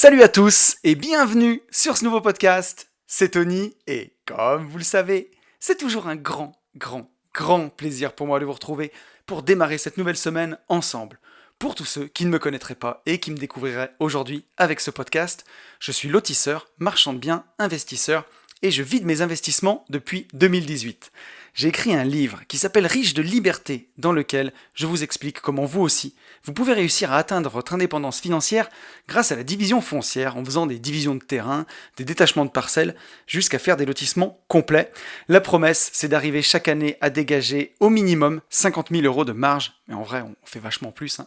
Salut à tous et bienvenue sur ce nouveau podcast. C'est Tony et comme vous le savez, c'est toujours un grand plaisir pour moi de vous retrouver pour démarrer cette nouvelle semaine ensemble. Pour tous ceux qui ne me connaîtraient pas et qui me découvriraient aujourd'hui avec ce podcast, je suis lotisseur, marchand de biens, investisseur et je vis de mes investissements depuis 2018. J'ai écrit un livre qui s'appelle Riche de liberté, dans lequel je vous explique comment vous aussi, vous pouvez réussir à atteindre votre indépendance financière grâce à la division foncière, en faisant des divisions de terrain, des détachements de parcelles, jusqu'à faire des lotissements complets. La promesse, c'est d'arriver chaque année à dégager au minimum 50 000 euros de marge, mais en vrai, on fait vachement plus,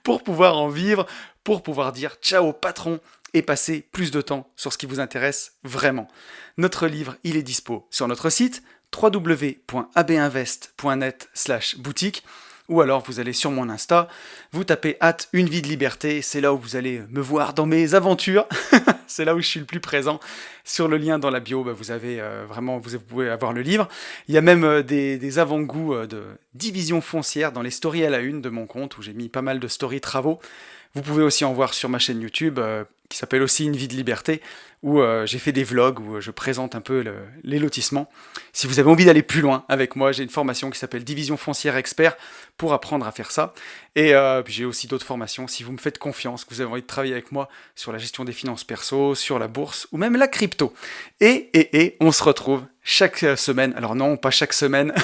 pour pouvoir en vivre, pour pouvoir dire ciao patron, et passer plus de temps sur ce qui vous intéresse vraiment. Notre livre, il est dispo sur notre site www.abinvest.net/boutique ou alors vous allez sur mon Insta, vous tapez @une vie de liberté, c'est là où vous allez me voir dans mes aventures, c'est là où je suis le plus présent. Sur le lien dans la bio, vous avez vraiment, vous pouvez avoir le livre. Il y a même des avant-goûts de division foncière dans les stories à la une de mon compte où j'ai mis pas mal de stories travaux. Vous pouvez aussi en voir sur ma chaîne YouTube qui s'appelle aussi Une vie de liberté où j'ai fait des vlogs où je présente un peu les lotissements. Si vous avez envie d'aller plus loin avec moi, j'ai une formation qui s'appelle Division foncière expert pour apprendre à faire ça. Et puis j'ai aussi d'autres formations si vous me faites confiance, que vous avez envie de travailler avec moi sur la gestion des finances perso, sur la bourse ou même la crypto. Et on se retrouve chaque semaine. Alors non, pas chaque semaine.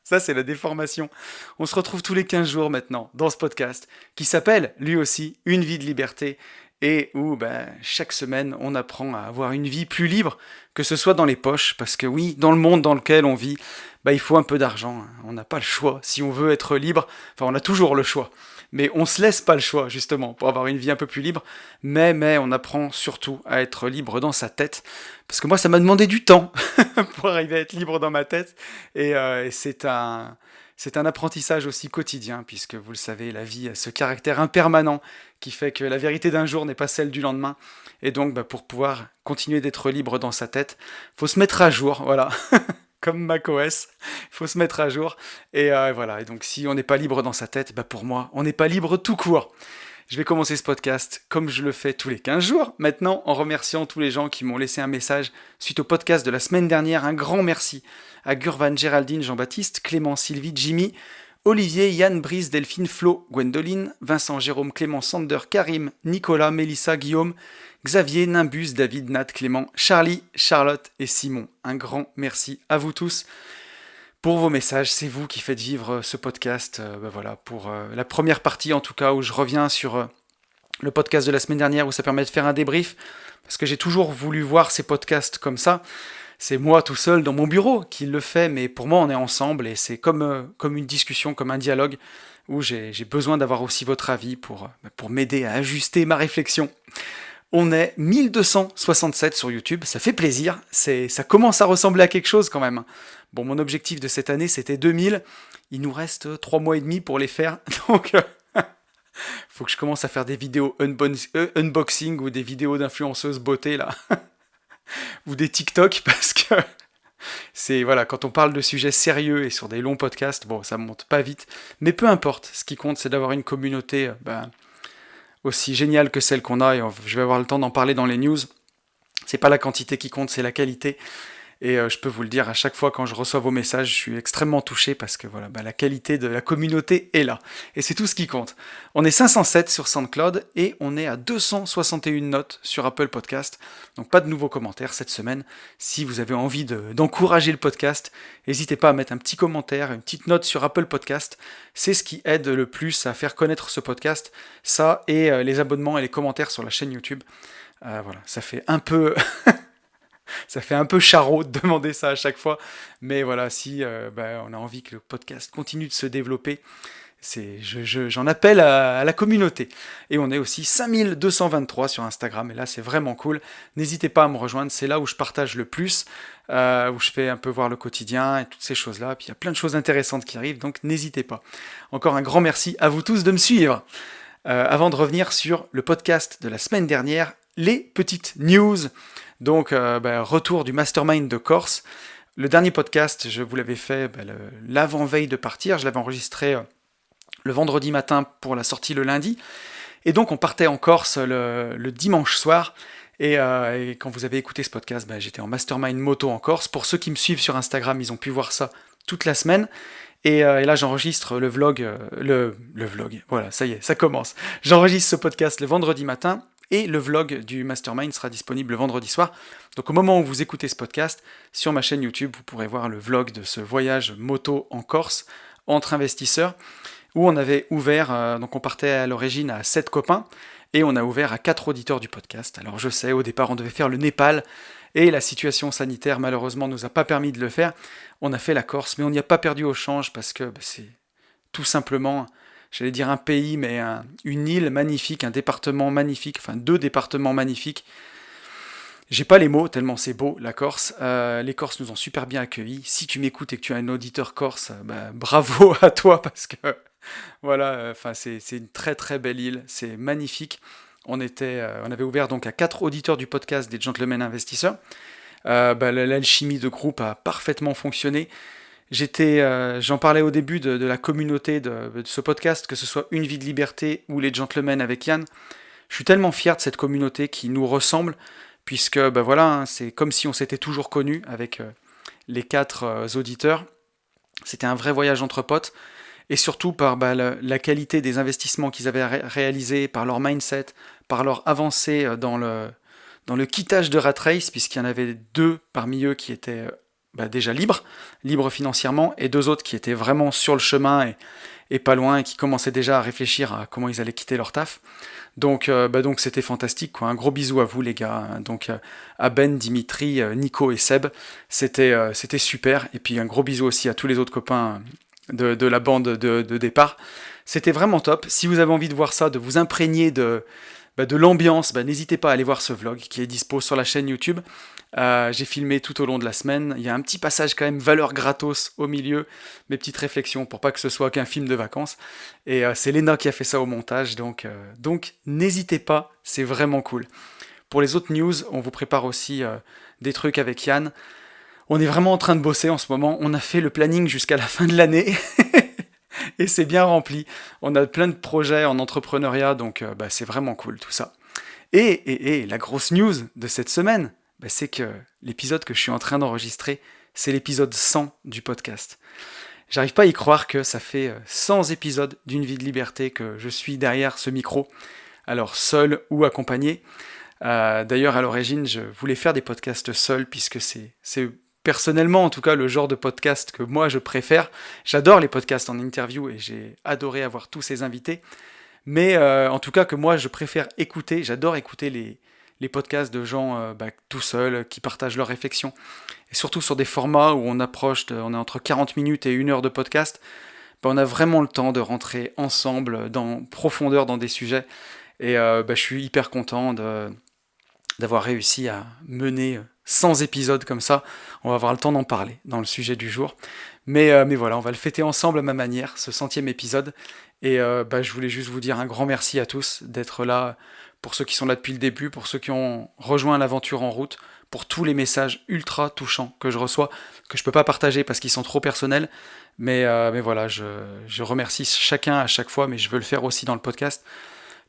Ça, c'est la déformation. On se retrouve tous les 15 jours maintenant dans ce podcast qui s'appelle, lui aussi, Une vie de liberté et où chaque semaine, on apprend à avoir une vie plus libre, que ce soit dans les poches, parce que oui, dans le monde dans lequel on vit, il faut un peu d'argent. On n'a pas le choix. Si on veut être libre, on a toujours le choix. Mais on se laisse pas le choix, justement, pour avoir une vie un peu plus libre. Mais on apprend surtout à être libre dans sa tête. Parce que moi, ça m'a demandé du temps pour arriver à être libre dans ma tête. Et c'est un apprentissage aussi quotidien, puisque vous le savez, la vie a ce caractère impermanent qui fait que la vérité d'un jour n'est pas celle du lendemain. Et donc, pour pouvoir continuer d'être libre dans sa tête, faut se mettre à jour, voilà. Comme macOS, il faut se mettre à jour. Et voilà, et donc si on n'est pas libre dans sa tête, pour moi, on n'est pas libre tout court. Je vais commencer ce podcast comme je le fais tous les 15 jours, maintenant en remerciant tous les gens qui m'ont laissé un message suite au podcast de la semaine dernière. Un grand merci à Gurvan, Géraldine, Jean-Baptiste, Clément, Sylvie, Jimmy, Olivier, Yann, Brice, Delphine, Flo, Gwendoline, Vincent, Jérôme, Clément, Sander, Karim, Nicolas, Mélissa, Guillaume, Xavier, Nimbus, David, Nat, Clément, Charlie, Charlotte et Simon. Un grand merci à vous tous pour vos messages. C'est vous qui faites vivre ce podcast. Voilà, pour la première partie en tout cas, où je reviens sur le podcast de la semaine dernière, où ça permet de faire un débrief, parce que j'ai toujours voulu voir ces podcasts comme ça. C'est moi tout seul dans mon bureau qui le fait, mais pour moi on est ensemble, et c'est comme une discussion, comme un dialogue, où j'ai besoin d'avoir aussi votre avis pour m'aider à ajuster ma réflexion. On est 1267 sur YouTube, ça fait plaisir, ça commence à ressembler à quelque chose quand même. Bon, mon objectif de cette année, c'était 2000, il nous reste 3 mois et demi pour les faire, donc faut que je commence à faire des vidéos unboxing ou des vidéos d'influenceuses beauté, là, ou des TikTok, parce que quand on parle de sujets sérieux et sur des longs podcasts, ça monte pas vite, mais peu importe, ce qui compte, c'est d'avoir une communauté, aussi géniale que celle qu'on a, et je vais avoir le temps d'en parler dans les news. C'est pas la quantité qui compte, c'est la qualité. Et je peux vous le dire, à chaque fois quand je reçois vos messages, je suis extrêmement touché parce que la qualité de la communauté est là. Et c'est tout ce qui compte. On est 507 sur SoundCloud et on est à 261 notes sur Apple Podcast. Donc pas de nouveaux commentaires cette semaine. Si vous avez envie d'encourager le podcast, n'hésitez pas à mettre un petit commentaire, une petite note sur Apple Podcast. C'est ce qui aide le plus à faire connaître ce podcast. Ça et les abonnements et les commentaires sur la chaîne YouTube. Ça fait un peu... Ça fait un peu charrot de demander ça à chaque fois, mais voilà, si on a envie que le podcast continue de se développer, j'en appelle à la communauté. Et on est aussi 5223 sur Instagram, et là c'est vraiment cool. N'hésitez pas à me rejoindre, c'est là où je partage le plus, où je fais un peu voir le quotidien et toutes ces choses-là. Puis il y a plein de choses intéressantes qui arrivent, donc n'hésitez pas. Encore un grand merci à vous tous de me suivre. Avant de revenir sur le podcast de la semaine dernière, les petites news. Donc, retour du Mastermind de Corse. Le dernier podcast, je vous l'avais fait l'avant-veille de partir. Je l'avais enregistré le vendredi matin pour la sortie le lundi. Et donc on partait en Corse le dimanche soir. Et quand vous avez écouté ce podcast, j'étais en mastermind moto en Corse. Pour ceux qui me suivent sur Instagram, ils ont pu voir ça toute la semaine. Et là, j'enregistre le vlog, le vlog, voilà, ça y est, ça commence. J'enregistre ce podcast le vendredi matin, et le vlog du mastermind sera disponible le vendredi soir. Donc au moment où vous écoutez ce podcast, sur ma chaîne YouTube, vous pourrez voir le vlog de ce voyage moto en Corse, entre investisseurs, où on avait ouvert, donc on partait à l'origine à 7 copains, et on a ouvert à 4 auditeurs du podcast. Alors je sais, au départ on devait faire le Népal, et la situation sanitaire malheureusement nous a pas permis de le faire. On a fait la Corse, mais on n'y a pas perdu au change, parce que c'est tout simplement, j'allais dire un pays, mais une île magnifique, un département magnifique, enfin 2 départements magnifiques. J'ai pas les mots, tellement c'est beau, la Corse. Les Corses nous ont super bien accueillis. Si tu m'écoutes et que tu es un auditeur corse, bravo à toi, parce que voilà, c'est une très très belle île, c'est magnifique. On avait ouvert donc à 4 auditeurs du podcast des Gentlemen Investisseurs. L'alchimie de groupe a parfaitement fonctionné. J'en parlais au début de la communauté de ce podcast, que ce soit Une vie de liberté ou les Gentlemen avec Yann. Je suis tellement fier de cette communauté qui nous ressemble, puisque c'est comme si on s'était toujours connus avec les 4 auditeurs. C'était un vrai voyage entre potes, et surtout par la qualité des investissements qu'ils avaient réalisés, par leur mindset, par leur avancée dans le quittage de Rat Race, puisqu'il y en avait 2 parmi eux qui étaient déjà libres financièrement, et 2 autres qui étaient vraiment sur le chemin et pas loin, et qui commençaient déjà à réfléchir à comment ils allaient quitter leur taf. Donc c'était fantastique, quoi. Un gros bisou à vous les gars, donc à Ben, Dimitri, Nico et Seb, c'était super, et puis un gros bisou aussi à tous les autres copains de la bande de départ. C'était vraiment top. Si vous avez envie de voir ça, de vous imprégner de l'ambiance, n'hésitez pas à aller voir ce vlog qui est dispo sur la chaîne YouTube. J'ai filmé tout au long de la semaine. Il y a un petit passage quand même valeur gratos au milieu, mes petites réflexions pour pas que ce soit qu'un film de vacances. Et c'est Léna qui a fait ça au montage, donc n'hésitez pas, c'est vraiment cool. Pour les autres news, on vous prépare aussi des trucs avec Yann. On est vraiment en train de bosser en ce moment. On a fait le planning jusqu'à la fin de l'année. Et c'est bien rempli. On a plein de projets en entrepreneuriat, donc c'est vraiment cool tout ça. Et la grosse news de cette semaine, c'est que l'épisode que je suis en train d'enregistrer, c'est l'épisode 100 du podcast. J'arrive pas à y croire que ça fait 100 épisodes d'une vie de liberté que je suis derrière ce micro, alors seul ou accompagné. D'ailleurs, à l'origine, je voulais faire des podcasts seul, puisque c'est personnellement, en tout cas, le genre de podcast que moi je préfère. J'adore les podcasts en interview et j'ai adoré avoir tous ces invités. Mais en tout cas, que moi je préfère écouter, j'adore écouter les podcasts de gens tout seuls, qui partagent leurs réflexions. Et surtout sur des formats où on est entre 40 minutes et 1 heure de podcast, on a vraiment le temps de rentrer ensemble dans profondeur dans des sujets. Et je suis hyper content d'avoir réussi à mener 100 épisodes comme ça. On va avoir le temps d'en parler dans le sujet du jour. Mais voilà, on va le fêter ensemble à ma manière, ce 100e épisode. Et je voulais juste vous dire un grand merci à tous d'être là, pour ceux qui sont là depuis le début, pour ceux qui ont rejoint l'aventure en route, pour tous les messages ultra touchants que je reçois, que je peux pas partager parce qu'ils sont trop personnels. Mais voilà, je remercie chacun à chaque fois, mais je veux le faire aussi dans le podcast,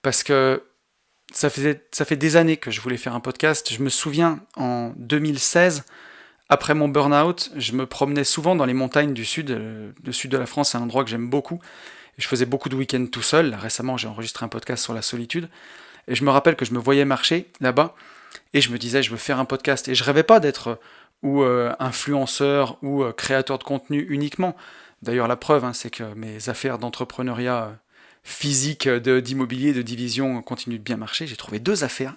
parce que ça fait des années que je voulais faire un podcast. Je me souviens, en 2016, après mon burn-out, je me promenais souvent dans les montagnes du sud. Le sud de la France, c'est un endroit que j'aime beaucoup. Et je faisais beaucoup de week-ends tout seul. Récemment, j'ai enregistré un podcast sur la solitude. Et je me rappelle que je me voyais marcher là-bas. Et je me disais, je veux faire un podcast. Et je rêvais pas d'être influenceur ou créateur de contenu uniquement. D'ailleurs, la preuve, c'est que mes affaires d'entrepreneuriat physique, d'immobilier, de division continuent de bien marcher. J'ai trouvé 2 affaires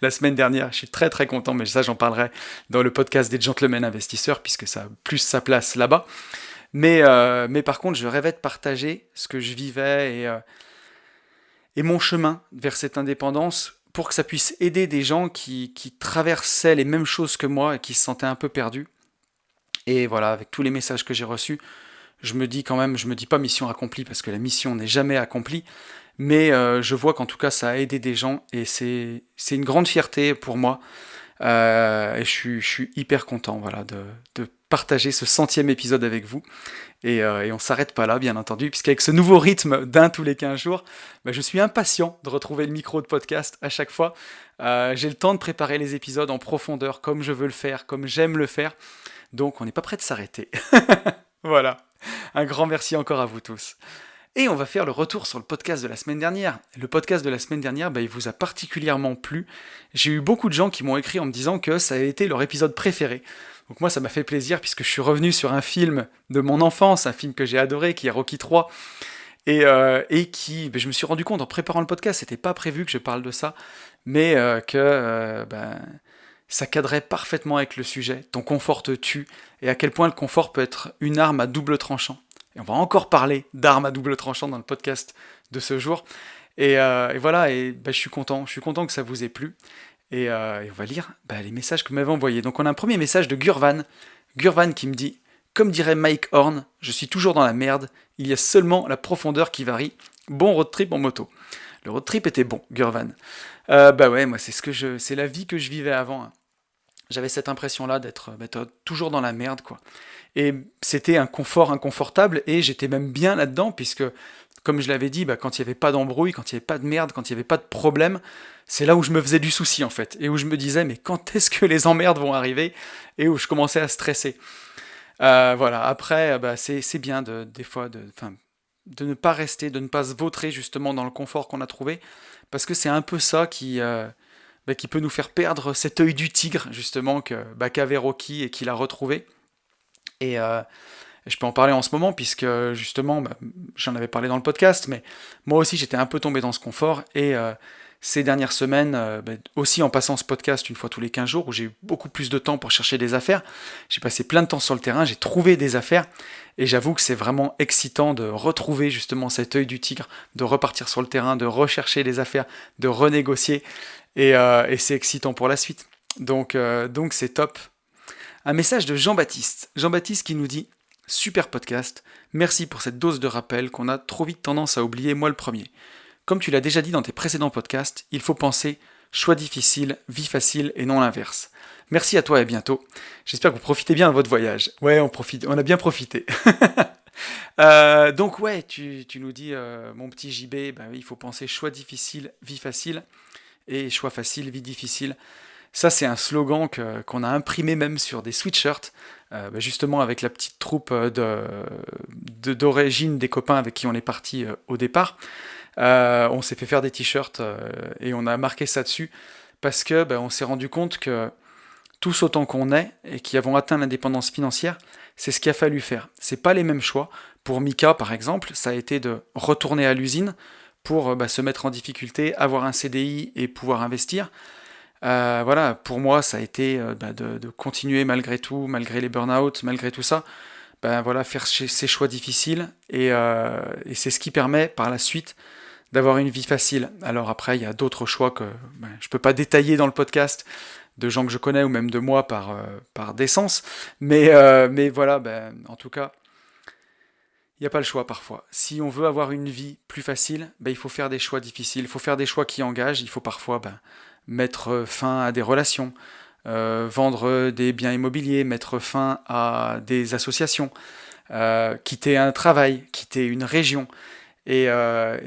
la semaine dernière. Je suis très très content, mais ça j'en parlerai dans le podcast des Gentlemen Investisseurs, puisque ça a plus sa place là-bas. Mais par contre, je rêvais de partager ce que je vivais et mon chemin vers cette indépendance, pour que ça puisse aider des gens qui traversaient les mêmes choses que moi et qui se sentaient un peu perdus. Et voilà, avec tous les messages que j'ai reçus, je me dis pas mission accomplie, parce que la mission n'est jamais accomplie, mais je vois qu'en tout cas ça a aidé des gens, et c'est une grande fierté pour moi Et je suis hyper content, voilà, de partager ce 100e épisode avec vous. Et on s'arrête pas là, bien entendu, puisqu'avec ce nouveau rythme d'un tous les 15 jours, bah, je suis impatient de retrouver le micro de podcast à chaque fois. J'ai le temps de préparer les épisodes en profondeur, comme je veux le faire, comme j'aime le faire. Donc on n'est pas prêt de s'arrêter. Voilà. Un grand merci encore à vous tous. Et on va faire le retour sur le podcast de la semaine dernière. Le podcast de la semaine dernière, il vous a particulièrement plu. J'ai eu beaucoup de gens qui m'ont écrit en me disant que ça a été leur épisode préféré. Donc moi, ça m'a fait plaisir puisque je suis revenu sur un film de mon enfance, un film que j'ai adoré, qui est Rocky 3, et qui, je me suis rendu compte en préparant le podcast, c'était pas prévu que je parle de ça, mais que ça cadrait parfaitement avec le sujet. Ton confort te tue, et à quel point le confort peut être une arme à double tranchant. Et on va encore parler d'armes à double tranchant dans le podcast de ce jour. Et voilà, je suis content que ça vous ait plu. Et on va lire les messages que vous m'avez envoyés. Donc on a un premier message de Gurvan. Gurvan qui me dit « Comme dirait Mike Horn, je suis toujours dans la merde, il y a seulement la profondeur qui varie. Bon road trip en moto. » Le road trip était bon, Gurvan. Ouais, moi c'est la vie que je vivais avant. Hein. J'avais cette impression-là d'être toujours dans la merde, quoi. Et c'était un confort inconfortable, et j'étais même bien là-dedans, puisque, comme je l'avais dit, quand il n'y avait pas d'embrouille, quand il n'y avait pas de merde, quand il n'y avait pas de problème, c'est là où je me faisais du souci, en fait, et où je me disais, mais quand est-ce que les emmerdes vont arriver, et où je commençais à stresser. Voilà, après, c'est bien, des fois, de ne pas rester, de ne pas se vautrer, justement, dans le confort qu'on a trouvé, parce que c'est un peu ça qui peut nous faire perdre cet œil du tigre, justement, qu'avait Rocky et qu'il a retrouvé. Et je peux en parler en ce moment, puisque justement, j'en avais parlé dans le podcast, mais moi aussi j'étais un peu tombé dans ce confort, et ces dernières semaines, aussi en passant ce podcast une fois tous les 15 jours, où j'ai eu beaucoup plus de temps pour chercher des affaires, j'ai passé plein de temps sur le terrain, j'ai trouvé des affaires, et j'avoue que c'est vraiment excitant de retrouver justement cet œil du tigre, de repartir sur le terrain, de rechercher des affaires, de renégocier, et c'est excitant pour la suite. Donc c'est top. Un message de Jean-Baptiste. Jean-Baptiste qui nous dit « Super podcast, merci pour cette dose de rappel qu'on a trop vite tendance à oublier, moi le premier. Comme tu l'as déjà dit dans tes précédents podcasts, il faut penser choix difficile, vie facile et non l'inverse. Merci à toi et à bientôt. J'espère que vous profitez bien de votre voyage. Ouais, on a bien profité. Donc ouais, tu nous dis, mon petit JB, il faut penser choix difficile, vie facile, et choix facile, vie difficile. Ça, c'est un slogan qu'on a imprimé même sur des sweatshirts, justement avec la petite troupe d'origine des copains avec qui on est parti au départ. On s'est fait faire des t-shirts et on a marqué ça dessus parce que on s'est rendu compte que tous autant qu'on est et qui avons atteint l'indépendance financière, c'est ce qu'il a fallu faire. C'est pas les mêmes choix. Pour Mika, par exemple, ça a été de retourner à l'usine pour se mettre en difficulté, avoir un CDI et pouvoir investir. Voilà, pour moi, ça a été de continuer malgré tout, malgré les burn-out, malgré tout ça, faire ces choix difficiles, et c'est ce qui permet par la suite d'avoir une vie facile. Alors après, il y a d'autres choix que je peux pas détailler dans le podcast, de gens que je connais ou même de moi par décence, mais voilà, en tout cas, il n'y a pas le choix parfois. Si on veut avoir une vie plus facile, il faut faire des choix difficiles, il faut faire des choix qui engagent, il faut parfois mettre fin à des relations, vendre des biens immobiliers, mettre fin à des associations, quitter un travail, quitter une région. Et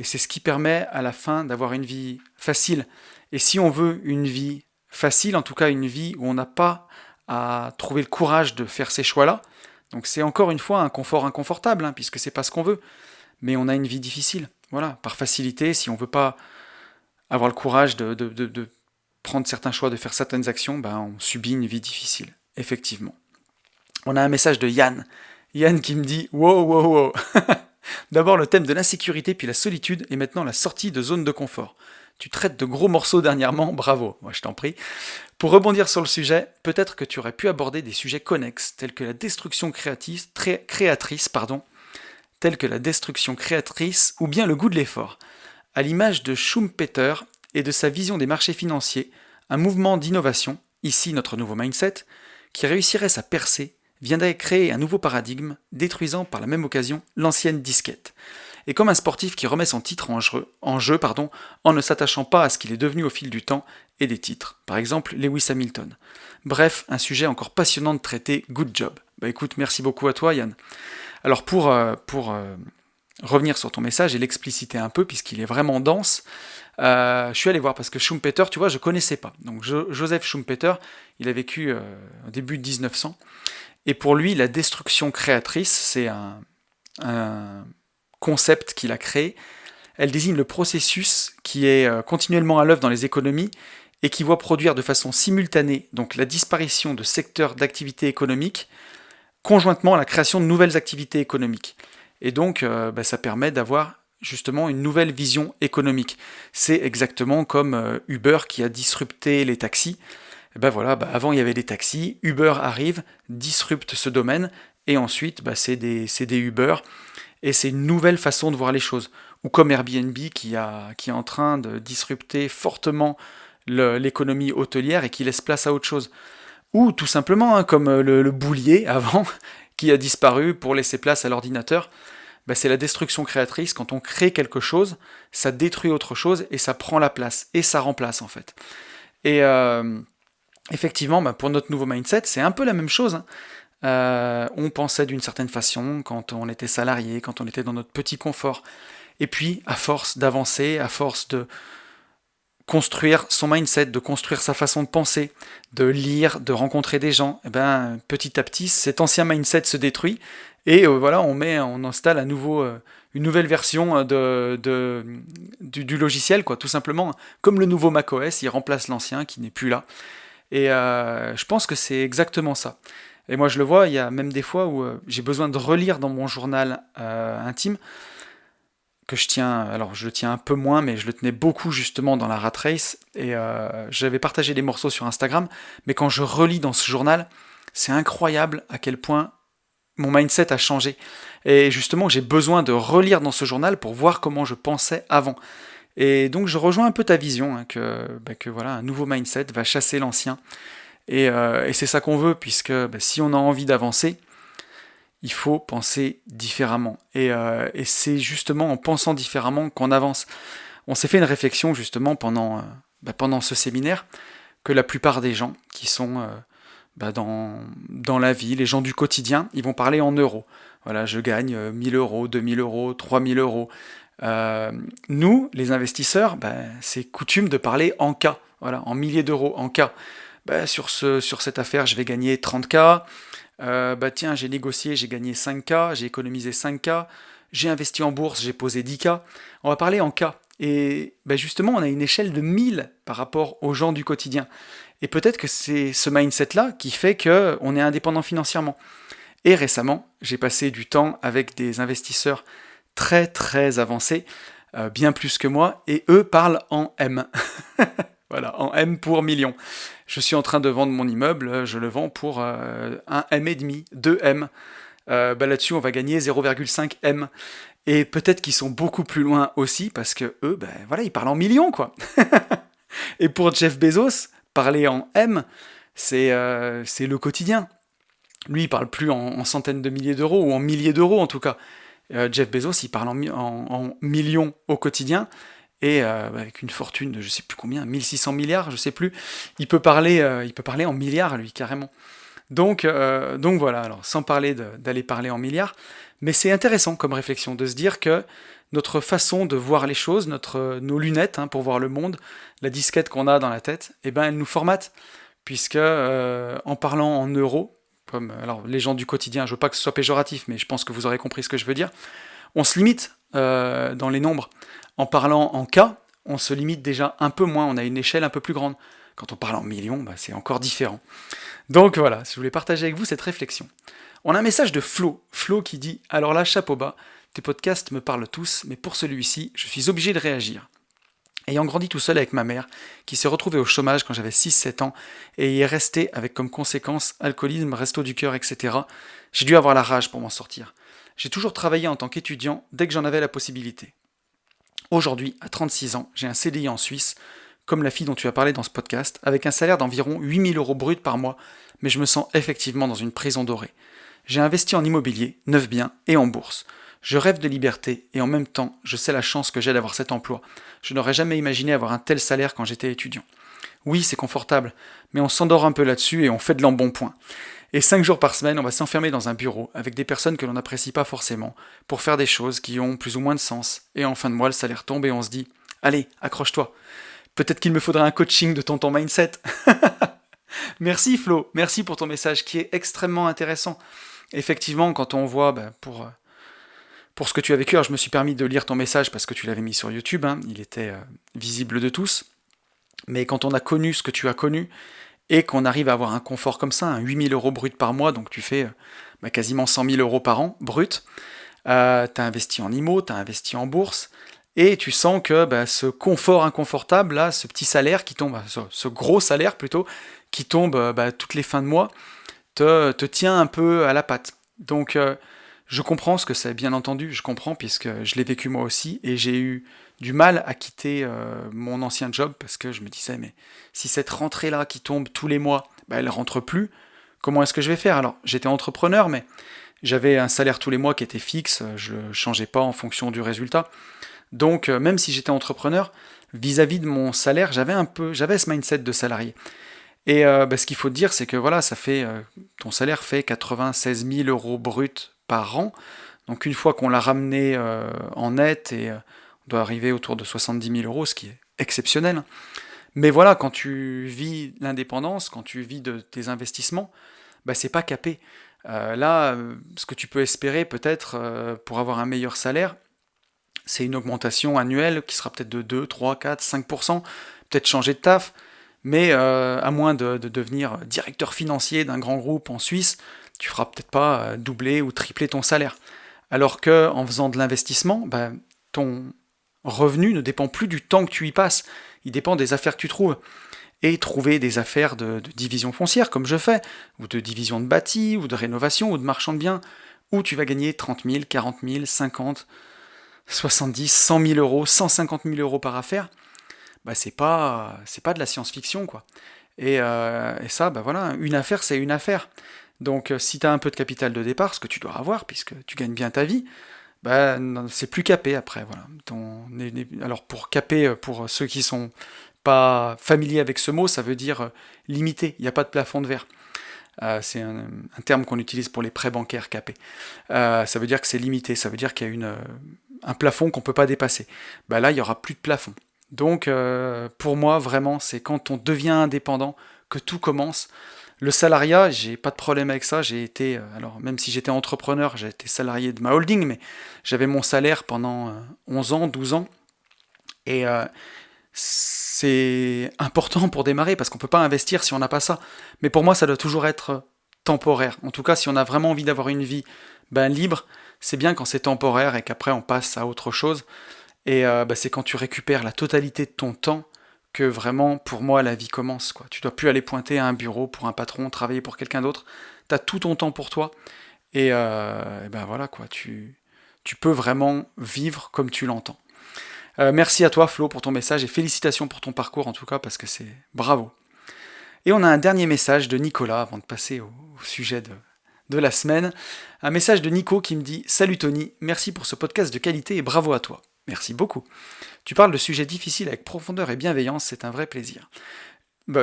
c'est ce qui permet à la fin d'avoir une vie facile. Et si on veut une vie facile, en tout cas une vie où on n'a pas à trouver le courage de faire ces choix-là, donc c'est encore une fois un confort inconfortable, puisque c'est pas ce qu'on veut, mais on a une vie difficile. Voilà, par facilité, si on veut pas avoir le courage de prendre certains choix, de faire certaines actions, on subit une vie difficile, effectivement. On a un message de Yann. Yann qui me dit « Wow, wow, wow !» D'abord le thème de l'insécurité, puis la solitude, et maintenant la sortie de zone de confort. Tu traites de gros morceaux dernièrement, bravo, moi je t'en prie. Pour rebondir sur le sujet, peut-être que tu aurais pu aborder des sujets connexes, tels que la destruction créatrice, ou bien le goût de l'effort. À l'image de Schumpeter et de sa vision des marchés financiers, un mouvement d'innovation, ici notre nouveau mindset, qui réussirait sa percée, viendrait créer un nouveau paradigme, détruisant par la même occasion l'ancienne disquette. et comme un sportif qui remet son titre en jeu, en ne s'attachant pas à ce qu'il est devenu au fil du temps et des titres. Par exemple, Lewis Hamilton. Bref, un sujet encore passionnant de traiter, good job. Bah écoute, merci beaucoup à toi Yann. Alors pour revenir sur ton message et l'expliciter un peu, puisqu'il est vraiment dense, je suis allé voir, parce que Schumpeter, tu vois, je connaissais pas. Donc Joseph Schumpeter, il a vécu au début de 1900, et pour lui, la destruction créatrice, c'est un concept qu'il a créé. Elle désigne le processus qui est continuellement à l'œuvre dans les économies et qui voit produire de façon simultanée donc la disparition de secteurs d'activité économique conjointement à la création de nouvelles activités économiques. Et donc, ça permet d'avoir justement une nouvelle vision économique. C'est exactement comme Uber qui a disrupté les taxis. Et avant il y avait des taxis, Uber arrive, disrupte ce domaine, et ensuite c'est des Uber, et c'est une nouvelle façon de voir les choses. Ou comme Airbnb qui est en train de disrupter fortement l'économie hôtelière et qui laisse place à autre chose. Ou tout simplement comme le boulier avant, qui a disparu pour laisser place à l'ordinateur. C'est la destruction créatrice. Quand on crée quelque chose, ça détruit autre chose et ça prend la place, et ça remplace en fait. Et effectivement, pour notre nouveau mindset, c'est un peu la même chose. On pensait d'une certaine façon quand on était salarié, quand on était dans notre petit confort. Et puis, à force d'avancer, à force de construire son mindset, de construire sa façon de penser, de lire, de rencontrer des gens, petit à petit, cet ancien mindset se détruit et on installe à nouveau une nouvelle version du logiciel, quoi, tout simplement. Comme le nouveau macOS, il remplace l'ancien qui n'est plus là. Et je pense que c'est exactement ça. Et moi je le vois, il y a même des fois où j'ai besoin de relire dans mon journal intime, que je le tiens un peu moins, mais je le tenais beaucoup justement dans la rat race, et j'avais partagé des morceaux sur Instagram, mais quand je relis dans ce journal, c'est incroyable à quel point mon mindset a changé. Et justement, j'ai besoin de relire dans ce journal pour voir comment je pensais avant. Et donc je rejoins un peu ta vision, que voilà, un nouveau mindset va chasser l'ancien. Et c'est ça qu'on veut, puisque si on a envie d'avancer, il faut penser différemment. Et c'est justement en pensant différemment qu'on avance. On s'est fait une réflexion justement pendant ce séminaire, que la plupart des gens qui sont dans la vie, les gens du quotidien, ils vont parler en euros. Voilà, je gagne 1000 euros, 2000 euros, 3000 euros. Nous, les investisseurs, c'est coutume de parler en cas, voilà, en milliers d'euros, en cas. Sur cette affaire, je vais gagner 30K. Tiens, j'ai négocié, j'ai gagné 5K, j'ai économisé 5K, j'ai investi en bourse, j'ai posé 10K. On va parler en cas. Et justement, on a une échelle de 1000 par rapport aux gens du quotidien. Et peut-être que c'est ce mindset-là qui fait qu'on est indépendant financièrement. Et récemment, j'ai passé du temps avec des investisseurs très très avancés, bien plus que moi, et eux parlent en M. Voilà, en M pour million. Je suis en train de vendre mon immeuble, je le vends pour 1 M et demi, 2 M. Là-dessus, on va gagner 0,5 M. Et peut-être qu'ils sont beaucoup plus loin aussi, parce que eux, ils parlent en millions, quoi. Et pour Jeff Bezos, parler en M, c'est le quotidien. Lui, il parle plus en centaines de milliers d'euros, ou en milliers d'euros en tout cas. Jeff Bezos, il parle en millions au quotidien, et avec une fortune de je sais plus combien, 1600 milliards, je sais plus, il peut parler en milliards, lui, carrément. Donc voilà, alors sans parler d'aller parler en milliards, mais c'est intéressant comme réflexion, de se dire que notre façon de voir les choses, nos lunettes pour voir le monde, la disquette qu'on a dans la tête, elle nous formate, puisque en parlant en euros, alors les gens du quotidien, je veux pas que ce soit péjoratif, mais je pense que vous aurez compris ce que je veux dire, on se limite dans les nombres. En parlant en cas, on se limite déjà un peu moins, on a une échelle un peu plus grande. Quand on parle en millions, c'est encore différent. Donc voilà, je voulais partager avec vous cette réflexion. On a un message de Flo qui dit « Alors là, chapeau bas, tes podcasts me parlent tous, mais pour celui-ci, je suis obligé de réagir. Ayant grandi tout seul avec ma mère, qui s'est retrouvée au chômage quand j'avais 6-7 ans, et y est restée avec comme conséquence alcoolisme, resto du cœur, etc., j'ai dû avoir la rage pour m'en sortir. J'ai toujours travaillé en tant qu'étudiant dès que j'en avais la possibilité. Aujourd'hui, à 36 ans, j'ai un CDI en Suisse, comme la fille dont tu as parlé dans ce podcast, avec un salaire d'environ 8000 € brut par mois, mais je me sens effectivement dans une prison dorée. J'ai investi en immobilier, 9 biens et en bourse. Je rêve de liberté et en même temps, je sais la chance que j'ai d'avoir cet emploi. Je n'aurais jamais imaginé avoir un tel salaire quand j'étais étudiant. Oui, c'est confortable, mais on s'endort un peu là-dessus et on fait de l'embonpoint. Et 5 jours par semaine, on va s'enfermer dans un bureau avec des personnes que l'on n'apprécie pas forcément pour faire des choses qui ont plus ou moins de sens. Et en fin de mois, le salaire tombe et on se dit allez, accroche-toi. Peut-être qu'il me faudra un coaching de ton mindset. Merci Flo, merci pour ton message qui est extrêmement intéressant. Effectivement, quand on voit, pour ce que tu as vécu, alors je me suis permis de lire ton message parce que tu l'avais mis sur YouTube, hein, il était visible de tous, mais quand on a connu ce que tu as connu, et qu'on arrive à avoir un confort comme ça, un 8 000 euros brut par mois, donc tu fais quasiment 100 000 euros par an brut, tu as investi en IMO, tu as investi en bourse, et tu sens que ce confort inconfortable, là, ce petit salaire qui tombe, ce gros salaire plutôt, qui tombe toutes les fins de mois, te tient un peu à la patte. Donc je comprends ce que c'est, bien entendu, je comprends, puisque je l'ai vécu moi aussi, et j'ai eu du mal à quitter mon ancien job, parce que je me disais, mais si cette rentrée-là qui tombe tous les mois, elle rentre plus, comment est-ce que je vais faire? Alors, j'étais entrepreneur, mais j'avais un salaire tous les mois qui était fixe, je ne changeais pas en fonction du résultat. Donc, même si j'étais entrepreneur, vis-à-vis de mon salaire, j'avais ce mindset de salarié. Et ce qu'il faut te dire, c'est que voilà, ton salaire fait 96 000 euros bruts par an. Donc une fois qu'on l'a ramené en net, et on doit arriver autour de 70 000 euros, ce qui est exceptionnel. Mais voilà, quand tu vis l'indépendance, quand tu vis de tes investissements, c'est pas capé. Là, ce que tu peux espérer peut-être pour avoir un meilleur salaire, c'est une augmentation annuelle qui sera peut-être de 2, 3, 4, 5%, peut-être changer de taf, mais à moins de devenir directeur financier d'un grand groupe en Suisse, tu feras peut-être pas doubler ou tripler ton salaire. Alors que en faisant de l'investissement, ton revenu ne dépend plus du temps que tu y passes, il dépend des affaires que tu trouves. Et trouver des affaires de division foncière, comme je fais, ou de division de bâti, ou de rénovation, ou de marchand de biens, où tu vas gagner 30 000, 40 000, 50, 70, 100 000 euros, 150 000 euros par affaire, c'est pas de la science-fiction, quoi. Et ça, voilà, une affaire, c'est une affaire. Donc, si tu as un peu de capital de départ, ce que tu dois avoir, puisque tu gagnes bien ta vie, non, c'est plus capé après, voilà. Alors, pour caper, pour ceux qui sont pas familiers avec ce mot, ça veut dire limité, il n'y a pas de plafond de verre. C'est un terme qu'on utilise pour les prêts bancaires capés. Ça veut dire que c'est limité, ça veut dire qu'il y a un plafond qu'on ne peut pas dépasser. Là, il n'y aura plus de plafond. Donc, pour moi, vraiment, c'est quand on devient indépendant que tout commence. Le salariat, j'ai pas de problème avec ça. J'ai été, alors même si j'étais entrepreneur, j'ai été salarié de ma holding, mais j'avais mon salaire pendant 11 ans, 12 ans. Et c'est important pour démarrer parce qu'on peut pas investir si on n'a pas ça. Mais pour moi, ça doit toujours être temporaire. En tout cas, si on a vraiment envie d'avoir une vie libre, c'est bien quand c'est temporaire et qu'après on passe à autre chose. Et c'est quand tu récupères la totalité de ton temps que vraiment, pour moi, la vie commence, quoi. Tu dois plus aller pointer à un bureau pour un patron, travailler pour quelqu'un d'autre. Tu as tout ton temps pour toi. Et voilà, quoi. Tu peux vraiment vivre comme tu l'entends. Merci à toi, Flo, pour ton message et félicitations pour ton parcours, en tout cas, parce que c'est bravo. Et on a un dernier message de Nicolas, avant de passer au sujet de la semaine. Un message de Nico qui me dit « Salut Tony, merci pour ce podcast de qualité et bravo à toi. Merci beaucoup. Tu parles de sujets difficiles avec profondeur et bienveillance, c'est un vrai plaisir. »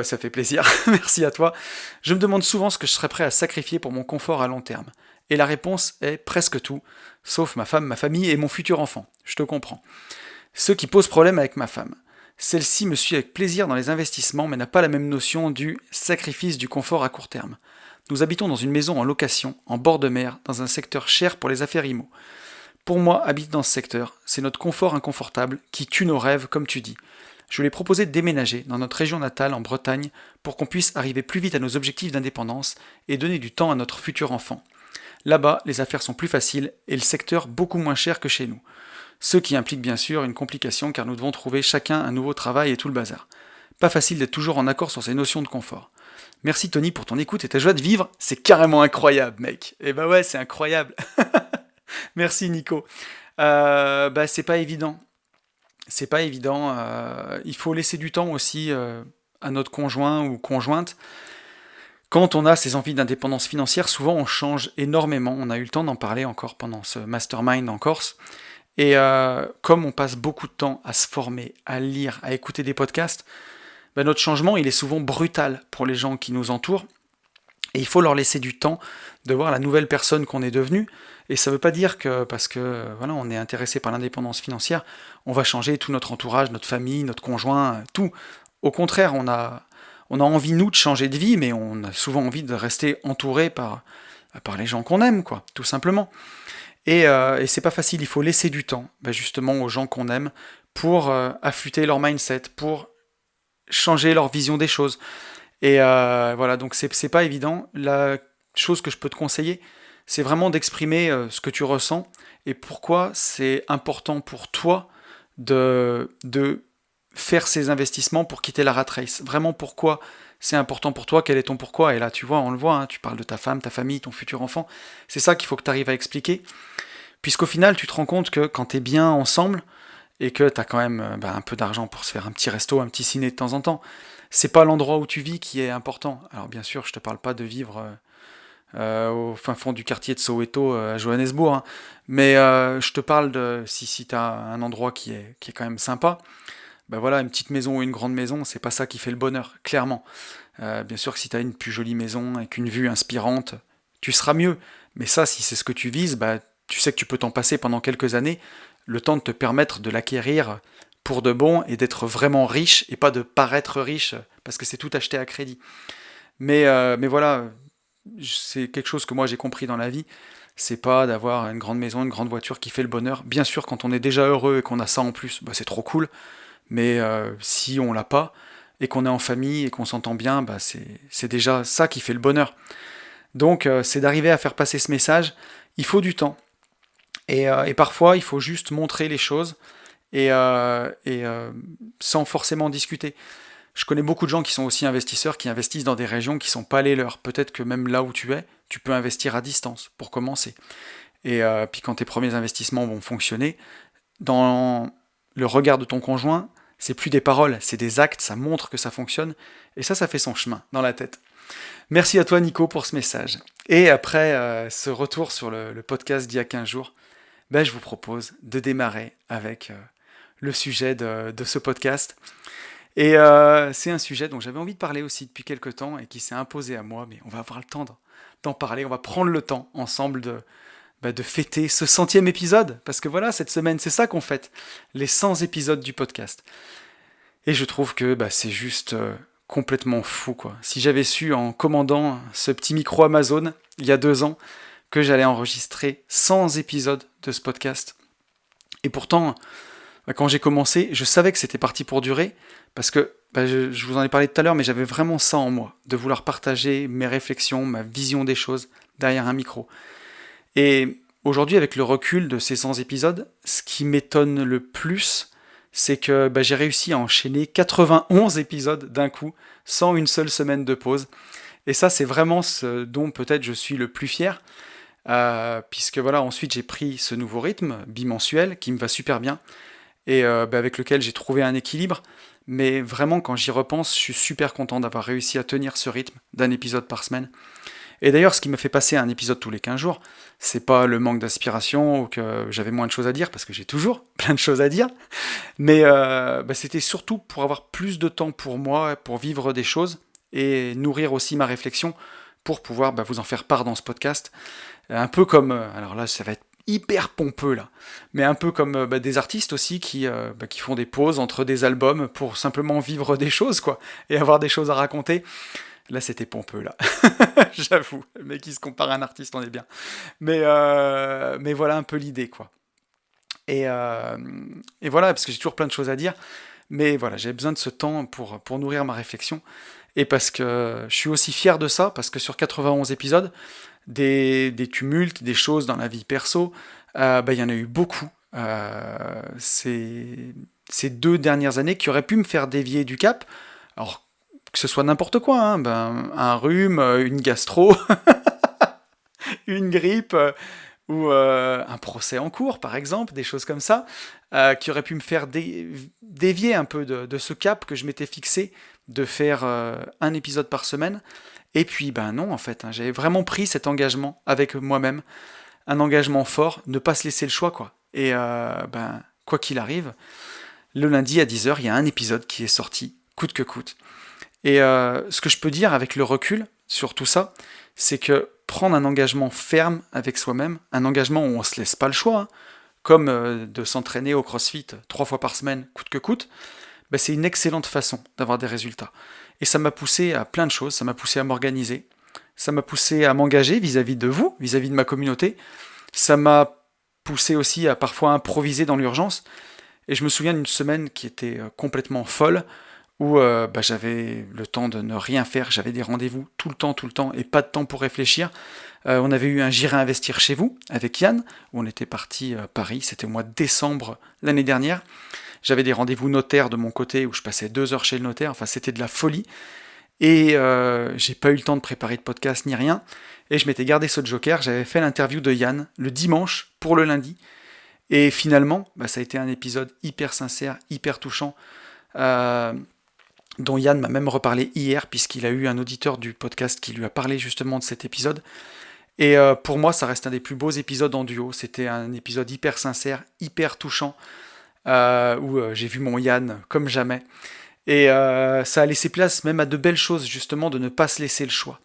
Ça fait plaisir, merci à toi. Je me demande souvent ce que je serais prêt à sacrifier pour mon confort à long terme. Et la réponse est presque tout, sauf ma femme, ma famille et mon futur enfant. Je te comprends. Ce qui pose problème avec ma femme. Celle-ci me suit avec plaisir dans les investissements, mais n'a pas la même notion du sacrifice du confort à court terme. Nous habitons dans une maison en location, en bord de mer, dans un secteur cher pour les affaires IMO. Pour moi, habiter dans ce secteur, c'est notre confort inconfortable qui tue nos rêves, comme tu dis. Je lui ai proposé de déménager dans notre région natale, en Bretagne, pour qu'on puisse arriver plus vite à nos objectifs d'indépendance et donner du temps à notre futur enfant. Là-bas, les affaires sont plus faciles et le secteur beaucoup moins cher que chez nous. Ce qui implique bien sûr une complication car nous devons trouver chacun un nouveau travail et tout le bazar. Pas facile d'être toujours en accord sur ces notions de confort. Merci Tony pour ton écoute et ta joie de vivre, c'est carrément incroyable mec. Et ouais, c'est incroyable. Merci Nico. C'est pas évident. C'est pas évident. Il faut laisser du temps aussi à notre conjoint ou conjointe. Quand on a ces envies d'indépendance financière, souvent on change énormément. On a eu le temps d'en parler encore pendant ce mastermind en Corse. Et comme on passe beaucoup de temps à se former, à lire, à écouter des podcasts, notre changement il est souvent brutal pour les gens qui nous entourent. Et il faut leur laisser du temps de voir la nouvelle personne qu'on est devenu. Et ça ne veut pas dire que parce que voilà, on est intéressé par l'indépendance financière, on va changer tout notre entourage, notre famille, notre conjoint, tout. Au contraire, on a envie, nous, de changer de vie, mais on a souvent envie de rester entouré par les gens qu'on aime, quoi, tout simplement. Et c'est pas facile, il faut laisser du temps, justement, aux gens qu'on aime pour affûter leur mindset, pour changer leur vision des choses. Et voilà, donc c'est pas évident. La chose que je peux te conseiller, c'est vraiment d'exprimer ce que tu ressens et pourquoi c'est important pour toi de faire ces investissements pour quitter la rat race. Vraiment pourquoi c'est important pour toi, quel est ton pourquoi. Et là, tu vois, on le voit, hein, tu parles de ta femme, ta famille, ton futur enfant. C'est ça qu'il faut que tu arrives à expliquer. Puisqu'au final, tu te rends compte que quand tu es bien ensemble, et que tu as quand même un peu d'argent pour se faire un petit resto, un petit ciné de temps en temps, c'est pas l'endroit où tu vis qui est important. Alors bien sûr, je te parle pas de vivre au fin fond du quartier de Soweto à Johannesburg, hein, mais je te parle de si tu as un endroit qui est quand même sympa, voilà, une petite maison ou une grande maison, c'est pas ça qui fait le bonheur, clairement. Bien sûr que si tu as une plus jolie maison avec une vue inspirante, tu seras mieux. Mais ça, si c'est ce que tu vises, tu sais que tu peux t'en passer pendant quelques années, le temps de te permettre de l'acquérir pour de bon et d'être vraiment riche et pas de paraître riche parce que c'est tout acheté à crédit. Mais voilà, c'est quelque chose que moi j'ai compris dans la vie. C'est pas d'avoir une grande maison, une grande voiture qui fait le bonheur. Bien sûr, quand on est déjà heureux et qu'on a ça en plus, c'est trop cool. Mais si on l'a pas et qu'on est en famille et qu'on s'entend bien, c'est déjà ça qui fait le bonheur. Donc c'est d'arriver à faire passer ce message. Il faut du temps. Et parfois, il faut juste montrer les choses et sans forcément discuter. Je connais beaucoup de gens qui sont aussi investisseurs, qui investissent dans des régions qui ne sont pas les leurs. Peut-être que même là où tu es, tu peux investir à distance pour commencer. Et puis quand tes premiers investissements vont fonctionner, dans le regard de ton conjoint, c'est plus des paroles, c'est des actes, ça montre que ça fonctionne. Et ça fait son chemin dans la tête. Merci à toi Nico pour ce message. Et après ce retour sur le podcast d'il y a 15 jours, je vous propose de démarrer avec le sujet de ce podcast. Et c'est un sujet dont j'avais envie de parler aussi depuis quelques temps et qui s'est imposé à moi, mais on va avoir le temps d'en parler, on va prendre le temps ensemble de fêter ce 100e épisode, parce que voilà, cette semaine, c'est ça qu'on fête, les 100 épisodes du podcast. Et je trouve que c'est juste complètement fou, quoi. Si j'avais su en commandant ce petit micro Amazon, il y a 2 ans, que j'allais enregistrer 100 épisodes de ce podcast. Et pourtant, quand j'ai commencé, je savais que c'était parti pour durer, parce que je vous en ai parlé tout à l'heure, mais j'avais vraiment ça en moi, de vouloir partager mes réflexions, ma vision des choses derrière un micro. Et aujourd'hui, avec le recul de ces 100 épisodes, ce qui m'étonne le plus, c'est que j'ai réussi à enchaîner 91 épisodes d'un coup, sans une seule semaine de pause. Et ça, c'est vraiment ce dont peut-être je suis le plus fier, puisque voilà, ensuite j'ai pris ce nouveau rythme bimensuel qui me va super bien, et avec lequel j'ai trouvé un équilibre. Mais vraiment, quand j'y repense, je suis super content d'avoir réussi à tenir ce rythme d'un épisode par semaine. Et d'ailleurs, ce qui me fait passer à un épisode tous les 15 jours, c'est pas le manque d'inspiration ou que j'avais moins de choses à dire, parce que j'ai toujours plein de choses à dire, mais c'était surtout pour avoir plus de temps pour moi, pour vivre des choses et nourrir aussi ma réflexion pour pouvoir vous en faire part dans ce podcast. Un peu comme, alors là ça va être hyper pompeux là, mais un peu comme des artistes aussi qui font des pauses entre des albums pour simplement vivre des choses, quoi, et avoir des choses à raconter. Là, c'était pompeux, là. J'avoue, le mec qui se compare à un artiste, on est bien. Mais voilà un peu l'idée, quoi. Et voilà, parce que j'ai toujours plein de choses à dire, mais voilà, j'ai besoin de ce temps pour nourrir ma réflexion, et parce que je suis aussi fier de ça, parce que sur 91 épisodes, des tumultes, des choses dans la vie perso, il y en a eu beaucoup. Ces 2 dernières années qui auraient pu me faire dévier du cap. Alors, que ce soit n'importe quoi, hein, un rhume, une gastro, une grippe, ou un procès en cours, par exemple, des choses comme ça, qui auraient pu me faire dévier un peu de ce cap que je m'étais fixé de faire un épisode par semaine. Et puis non en fait, j'avais vraiment pris cet engagement avec moi-même, un engagement fort, ne pas se laisser le choix quoi. Et quoi qu'il arrive, le lundi à 10h, il y a un épisode qui est sorti, coûte que coûte. Et ce que je peux dire avec le recul sur tout ça, c'est que prendre un engagement ferme avec soi-même, un engagement où on ne se laisse pas le choix, comme de s'entraîner au CrossFit 3 fois par semaine, coûte que coûte, c'est une excellente façon d'avoir des résultats. Et ça m'a poussé à plein de choses, ça m'a poussé à m'organiser, ça m'a poussé à m'engager vis-à-vis de vous, vis-à-vis de ma communauté, ça m'a poussé aussi à parfois improviser dans l'urgence. Et je me souviens d'une semaine qui était complètement folle, où j'avais le temps de ne rien faire, j'avais des rendez-vous tout le temps, et pas de temps pour réfléchir. On avait eu un J'irai investir chez vous, avec Yann, où on était parti à Paris, c'était au mois de décembre l'année dernière. J'avais des rendez-vous notaires de mon côté, où je passais 2 heures chez le notaire, enfin c'était de la folie. Et j'ai pas eu le temps de préparer de podcast ni rien, et je m'étais gardé ce joker, j'avais fait l'interview de Yann le dimanche pour le lundi, et finalement, ça a été un épisode hyper sincère, hyper touchant, dont Yann m'a même reparlé hier, puisqu'il a eu un auditeur du podcast qui lui a parlé justement de cet épisode. Et pour moi, ça reste un des plus beaux épisodes en duo. C'était un épisode hyper sincère, hyper touchant, où j'ai vu mon Yann comme jamais. Et ça a laissé place même à de belles choses, justement, de ne pas se laisser le choix.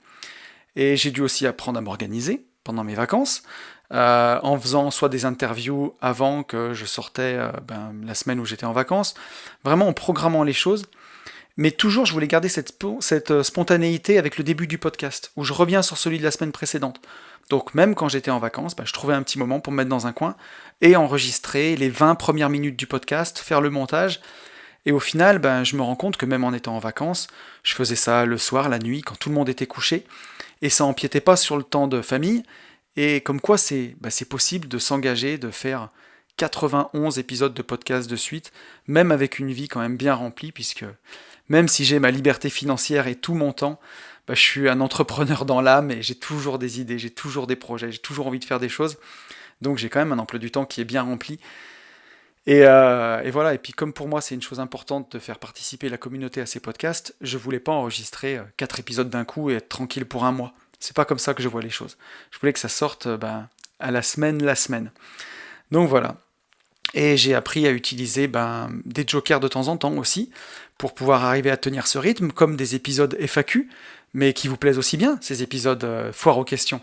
Et j'ai dû aussi apprendre à m'organiser pendant mes vacances, en faisant soit des interviews avant que je sortais la semaine où j'étais en vacances, vraiment en programmant les choses. Mais toujours, je voulais garder cette spontanéité avec le début du podcast, où je reviens sur celui de la semaine précédente. Donc même quand j'étais en vacances, je trouvais un petit moment pour me mettre dans un coin et enregistrer les 20 premières minutes du podcast, faire le montage. Et au final, je me rends compte que même en étant en vacances, je faisais ça le soir, la nuit, quand tout le monde était couché, et ça empiétait pas sur le temps de famille. Et comme quoi c'est possible de s'engager, de faire 91 épisodes de podcast de suite, même avec une vie quand même bien remplie, puisque même si j'ai ma liberté financière et tout mon temps, je suis un entrepreneur dans l'âme et j'ai toujours des idées, j'ai toujours des projets, j'ai toujours envie de faire des choses. Donc j'ai quand même un emploi du temps qui est bien rempli. Et voilà, et puis comme pour moi c'est une chose importante de faire participer la communauté à ces podcasts, je voulais pas enregistrer 4 épisodes d'un coup et être tranquille pour un mois. C'est pas comme ça que je vois les choses. Je voulais que ça sorte à la semaine. Donc voilà. Et j'ai appris à utiliser des jokers de temps en temps aussi, pour pouvoir arriver à tenir ce rythme, comme des épisodes FAQ, mais qui vous plaisent aussi bien, ces épisodes foire aux questions.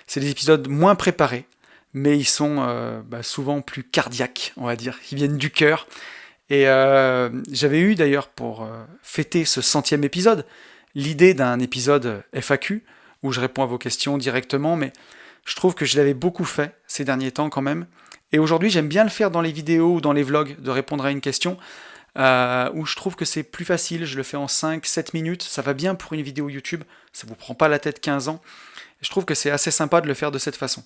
C'est des épisodes moins préparés, mais ils sont souvent plus cardiaques, on va dire. Ils viennent du cœur. Et j'avais eu d'ailleurs, pour fêter ce 100e épisode, l'idée d'un épisode FAQ, où je réponds à vos questions directement, mais je trouve que je l'avais beaucoup fait ces derniers temps quand même. Et aujourd'hui, j'aime bien le faire dans les vidéos ou dans les vlogs, de répondre à une question, où je trouve que c'est plus facile, je le fais en 5-7 minutes, ça va bien pour une vidéo YouTube, ça vous prend pas la tête 15 ans. Je trouve que c'est assez sympa de le faire de cette façon.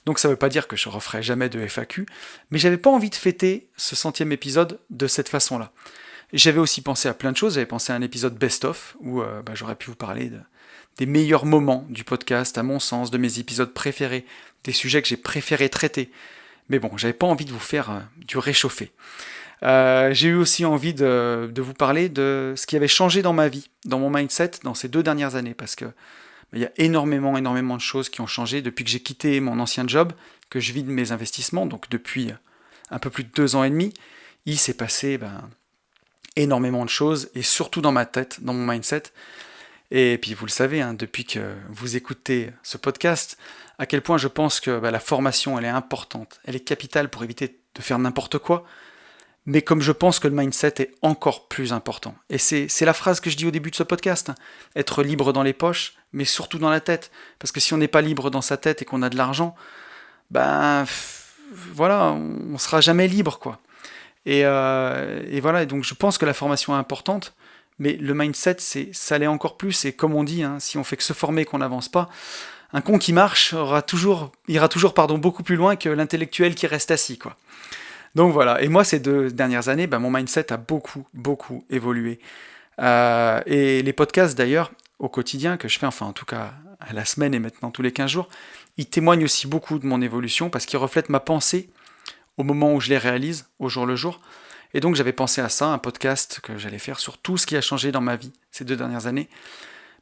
Donc ça veut pas dire que je referai jamais de FAQ, mais j'avais pas envie de fêter ce 100e épisode de cette façon-là. J'avais aussi pensé à plein de choses, j'avais pensé à un épisode best-of, où j'aurais pu vous parler des meilleurs moments du podcast, à mon sens, de mes épisodes préférés, des sujets que j'ai préféré traiter. Mais bon, j'avais pas envie de vous faire du réchauffé. J'ai eu aussi envie de vous parler de ce qui avait changé dans ma vie, dans mon mindset, dans ces 2 dernières années, parce que il y a énormément de choses qui ont changé depuis que j'ai quitté mon ancien job, que je vis de mes investissements, donc depuis un peu plus de 2 ans et demi, il s'est passé énormément de choses, et surtout dans ma tête, dans mon mindset. Et puis vous le savez, depuis que vous écoutez ce podcast, à quel point je pense que la formation, elle est importante, elle est capitale pour éviter de faire n'importe quoi, mais comme je pense que le mindset est encore plus important. Et c'est la phrase que je dis au début de ce podcast, être libre dans les poches, mais surtout dans la tête, parce que si on n'est pas libre dans sa tête et qu'on a de l'argent, voilà, on sera jamais libre, quoi. Et voilà, et donc je pense que la formation est importante, mais le mindset, ça l'est encore plus, et comme on dit, si on fait que se former, qu'on n'avance pas, un con qui marche ira toujours beaucoup plus loin que l'intellectuel qui reste assis, quoi. Donc voilà, et moi ces 2 dernières années, mon mindset a beaucoup évolué. Et les podcasts d'ailleurs, au quotidien que je fais, enfin en tout cas à la semaine et maintenant tous les 15 jours, ils témoignent aussi beaucoup de mon évolution, parce qu'ils reflètent ma pensée au moment où je les réalise, au jour le jour. Et donc j'avais pensé à ça, un podcast que j'allais faire sur tout ce qui a changé dans ma vie ces 2 dernières années.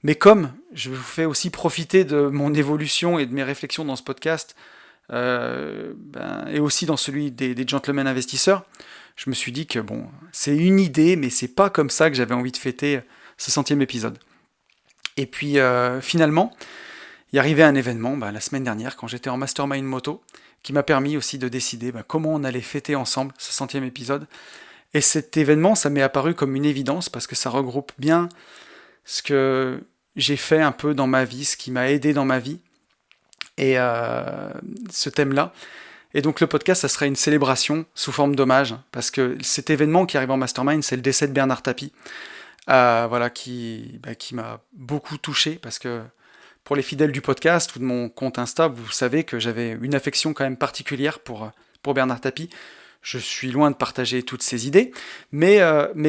Mais comme je vous fais aussi profiter de mon évolution et de mes réflexions dans ce podcast, et aussi dans celui des gentlemen investisseurs, je me suis dit que bon, c'est une idée, mais c'est pas comme ça que j'avais envie de fêter ce 100e épisode. Et puis finalement, il y arrivait un événement la semaine dernière quand j'étais en mastermind moto qui m'a permis aussi de décider comment on allait fêter ensemble ce 100e épisode. Et cet événement, ça m'est apparu comme une évidence parce que ça regroupe bien ce que j'ai fait un peu dans ma vie, ce qui m'a aidé dans ma vie, et ce thème-là. Et donc le podcast, ça serait une célébration sous forme d'hommage, parce que cet événement qui arrive en mastermind, c'est le décès de Bernard Tapie, qui m'a beaucoup touché, parce que pour les fidèles du podcast ou de mon compte Insta, vous savez que j'avais une affection quand même particulière pour Bernard Tapie. Je suis loin de partager toutes ses idées, mais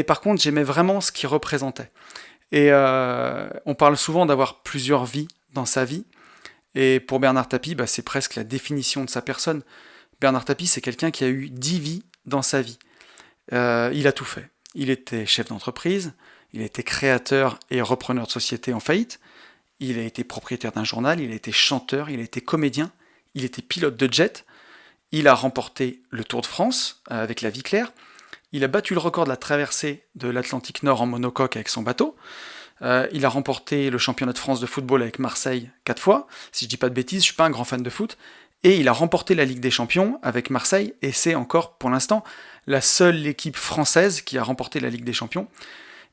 par contre, j'aimais vraiment ce qu'il représentait. Et on parle souvent d'avoir plusieurs vies dans sa vie, et pour Bernard Tapie, c'est presque la définition de sa personne. Bernard Tapie, c'est quelqu'un qui a eu 10 vies dans sa vie. Il a tout fait. Il était chef d'entreprise, il était créateur et repreneur de société en faillite, il a été propriétaire d'un journal, il a été chanteur, il a été comédien, il était pilote de jet, il a remporté le Tour de France avec la Vie Claire, il a battu le record de la traversée de l'Atlantique Nord en monocoque avec son bateau, il a remporté le championnat de France de football avec Marseille 4 fois, si je dis pas de bêtises, je suis pas un grand fan de foot, et il a remporté la Ligue des Champions avec Marseille, et c'est encore, pour l'instant, la seule équipe française qui a remporté la Ligue des Champions.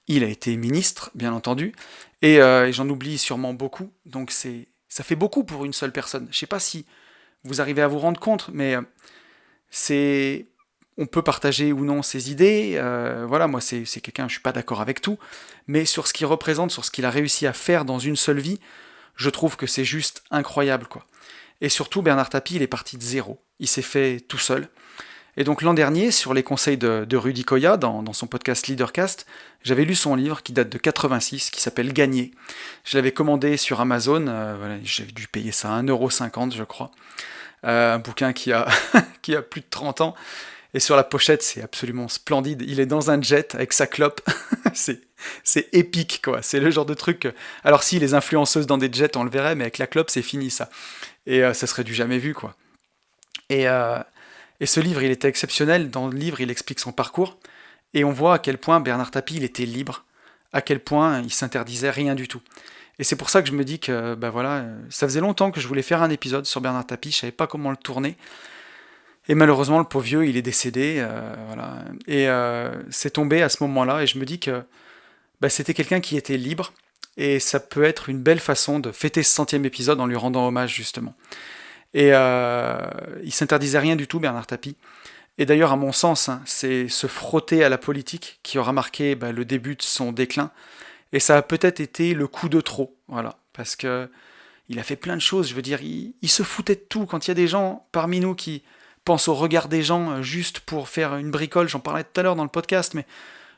Il a été ministre, bien entendu, et j'en oublie sûrement beaucoup, donc ça fait beaucoup pour une seule personne. Je sais pas si vous arrivez à vous rendre compte, mais on peut partager ou non ses idées, moi c'est quelqu'un, je suis pas d'accord avec tout, mais sur ce qu'il représente, sur ce qu'il a réussi à faire dans une seule vie, je trouve que c'est juste incroyable, quoi. Et surtout, Bernard Tapie, il est parti de zéro. Il s'est fait tout seul. Et donc l'an dernier, sur les conseils de Rudy Koya, dans son podcast Leadercast, j'avais lu son livre qui date de 86, qui s'appelle Gagner. Je l'avais commandé sur Amazon, j'avais dû payer ça 1,50 €, je crois. Un bouquin qui a, qui a plus de 30 ans. Et sur la pochette, c'est absolument splendide. Il est dans un jet avec sa clope. c'est épique, quoi. C'est le genre de truc... Alors si, les influenceuses dans des jets, on le verrait, mais avec la clope, c'est fini, ça. Et ça serait du jamais vu, quoi. Et ce livre, il était exceptionnel. Dans le livre, il explique son parcours. Et on voit à quel point Bernard Tapie, il était libre. À quel point il s'interdisait rien du tout. Et c'est pour ça que je me dis que, ça faisait longtemps que je voulais faire un épisode sur Bernard Tapie. Je savais pas comment le tourner. Et malheureusement, le pauvre vieux, il est décédé. Et c'est tombé à ce moment-là. Et je me dis que c'était quelqu'un qui était libre. Et ça peut être une belle façon de fêter ce 100e épisode en lui rendant hommage, justement. Et il s'interdisait rien du tout, Bernard Tapie. Et d'ailleurs, à mon sens, c'est se frotter à la politique qui aura marqué le début de son déclin. Et ça a peut-être été le coup de trop, voilà. Parce que il a fait plein de choses, je veux dire, il se foutait de tout. Quand il y a des gens parmi nous qui pensent au regard des gens juste pour faire une bricole, j'en parlais tout à l'heure dans le podcast, mais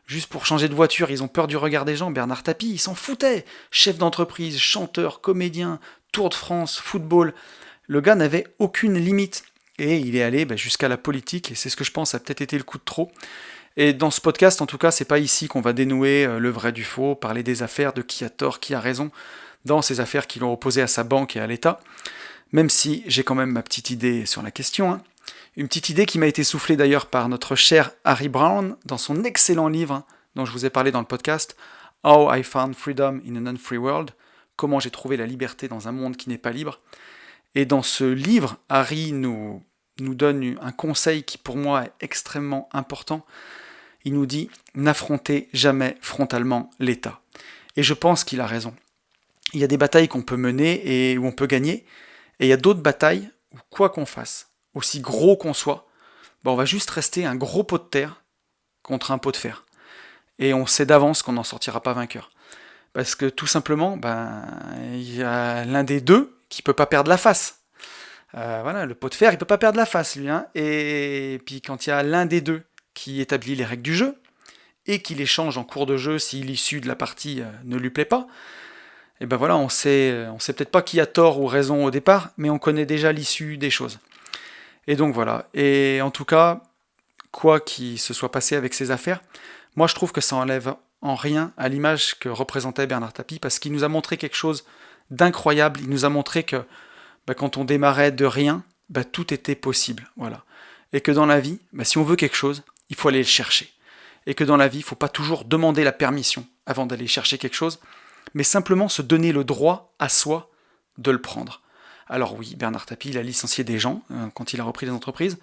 juste pour changer de voiture, ils ont peur du regard des gens. Bernard Tapie, il s'en foutait. Chef d'entreprise, chanteur, comédien, Tour de France, football. Le gars n'avait aucune limite. Et il est allé jusqu'à la politique, et c'est ce que je pense a peut-être été le coup de trop. Et dans ce podcast, en tout cas, c'est pas ici qu'on va dénouer le vrai du faux, parler des affaires, de qui a tort, qui a raison, dans ces affaires qui l'ont opposé à sa banque et à l'État. Même si j'ai quand même ma petite idée sur la question. Une petite idée qui m'a été soufflée d'ailleurs par notre cher Harry Brown dans son excellent livre dont je vous ai parlé dans le podcast, How I Found Freedom in a Non-Free World, comment j'ai trouvé la liberté dans un monde qui n'est pas libre. Et dans ce livre, Harry nous donne un conseil qui pour moi est extrêmement important. Il nous dit « N'affrontez jamais frontalement l'État ». Et je pense qu'il a raison. Il y a des batailles qu'on peut mener et où on peut gagner, et il y a d'autres batailles où quoi qu'on fasse, aussi gros qu'on soit, on va juste rester un gros pot de terre contre un pot de fer. Et on sait d'avance qu'on n'en sortira pas vainqueur. Parce que tout simplement, il y a l'un des deux qui peut pas perdre la face. Le pot de fer, il peut pas perdre la face, lui. Et puis quand il y a l'un des deux qui établit les règles du jeu, et qui les change en cours de jeu si l'issue de la partie ne lui plaît pas, et on sait peut-être pas qui a tort ou raison au départ, mais on connaît déjà l'issue des choses. Et donc voilà. Et en tout cas, quoi qu'il se soit passé avec ces affaires, moi je trouve que ça enlève en rien à l'image que représentait Bernard Tapie, parce qu'il nous a montré quelque chose d'incroyable. Il nous a montré que quand on démarrait de rien, tout était possible. Voilà. Et que dans la vie, si on veut quelque chose, il faut aller le chercher. Et que dans la vie, il ne faut pas toujours demander la permission avant d'aller chercher quelque chose, mais simplement se donner le droit à soi de le prendre. Alors oui, Bernard Tapie, il a licencié des gens quand il a repris des entreprises.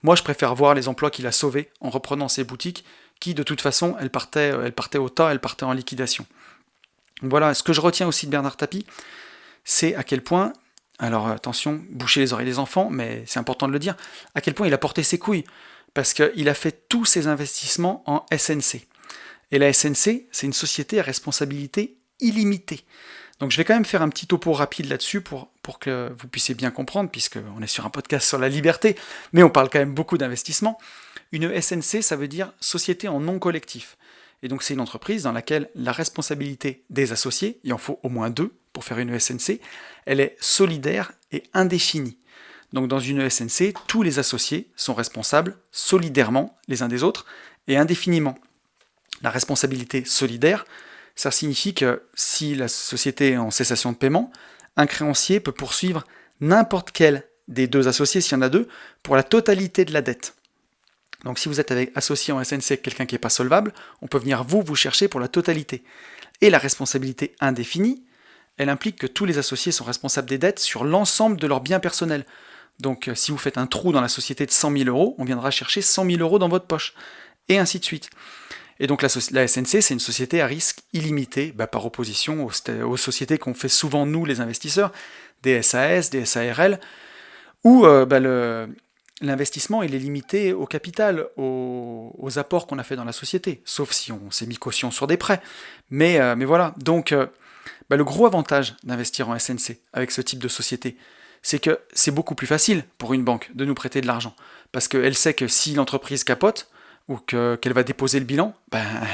Moi, je préfère voir les emplois qu'il a sauvés en reprenant ses boutiques, qui de toute façon, elles partaient au tas, elles partaient en liquidation. Voilà, ce que je retiens aussi de Bernard Tapie, c'est à quel point, alors attention, boucher les oreilles des enfants, mais c'est important de le dire, à quel point il a porté ses couilles, parce qu'il a fait tous ses investissements en SNC. Et la SNC, c'est une société à responsabilité illimitée. Donc je vais quand même faire un petit topo rapide là-dessus pour que vous puissiez bien comprendre, puisqu'on est sur un podcast sur la liberté, mais on parle quand même beaucoup d'investissement. Une SNC, ça veut dire Société en non collectif. Et donc c'est une entreprise dans laquelle la responsabilité des associés, il en faut au moins 2 pour faire une SNC, elle est solidaire et indéfinie. Donc dans une SNC, tous les associés sont responsables solidairement les uns des autres et indéfiniment. La responsabilité solidaire, ça signifie que si la société est en cessation de paiement, un créancier peut poursuivre n'importe quel des 2 associés, s'il y en a 2, pour la totalité de la dette. Donc si vous êtes associé en SNC avec quelqu'un qui n'est pas solvable, on peut venir vous chercher pour la totalité. Et la responsabilité indéfinie, elle implique que tous les associés sont responsables des dettes sur l'ensemble de leurs biens personnels. Donc si vous faites un trou dans la société de 100 000 euros, on viendra chercher 100 000 euros dans votre poche. Et ainsi de suite. Et donc la SNC, c'est une société à risque illimité, par opposition aux sociétés qu'on fait souvent nous, les investisseurs, des SAS, des SARL, où l'investissement il est limité au capital, aux apports qu'on a fait dans la société, sauf si on s'est mis caution sur des prêts. Mais voilà, donc le gros avantage d'investir en SNC avec ce type de société, c'est que c'est beaucoup plus facile pour une banque de nous prêter de l'argent, parce qu'elle sait que si l'entreprise capote, ou qu'elle va déposer le bilan,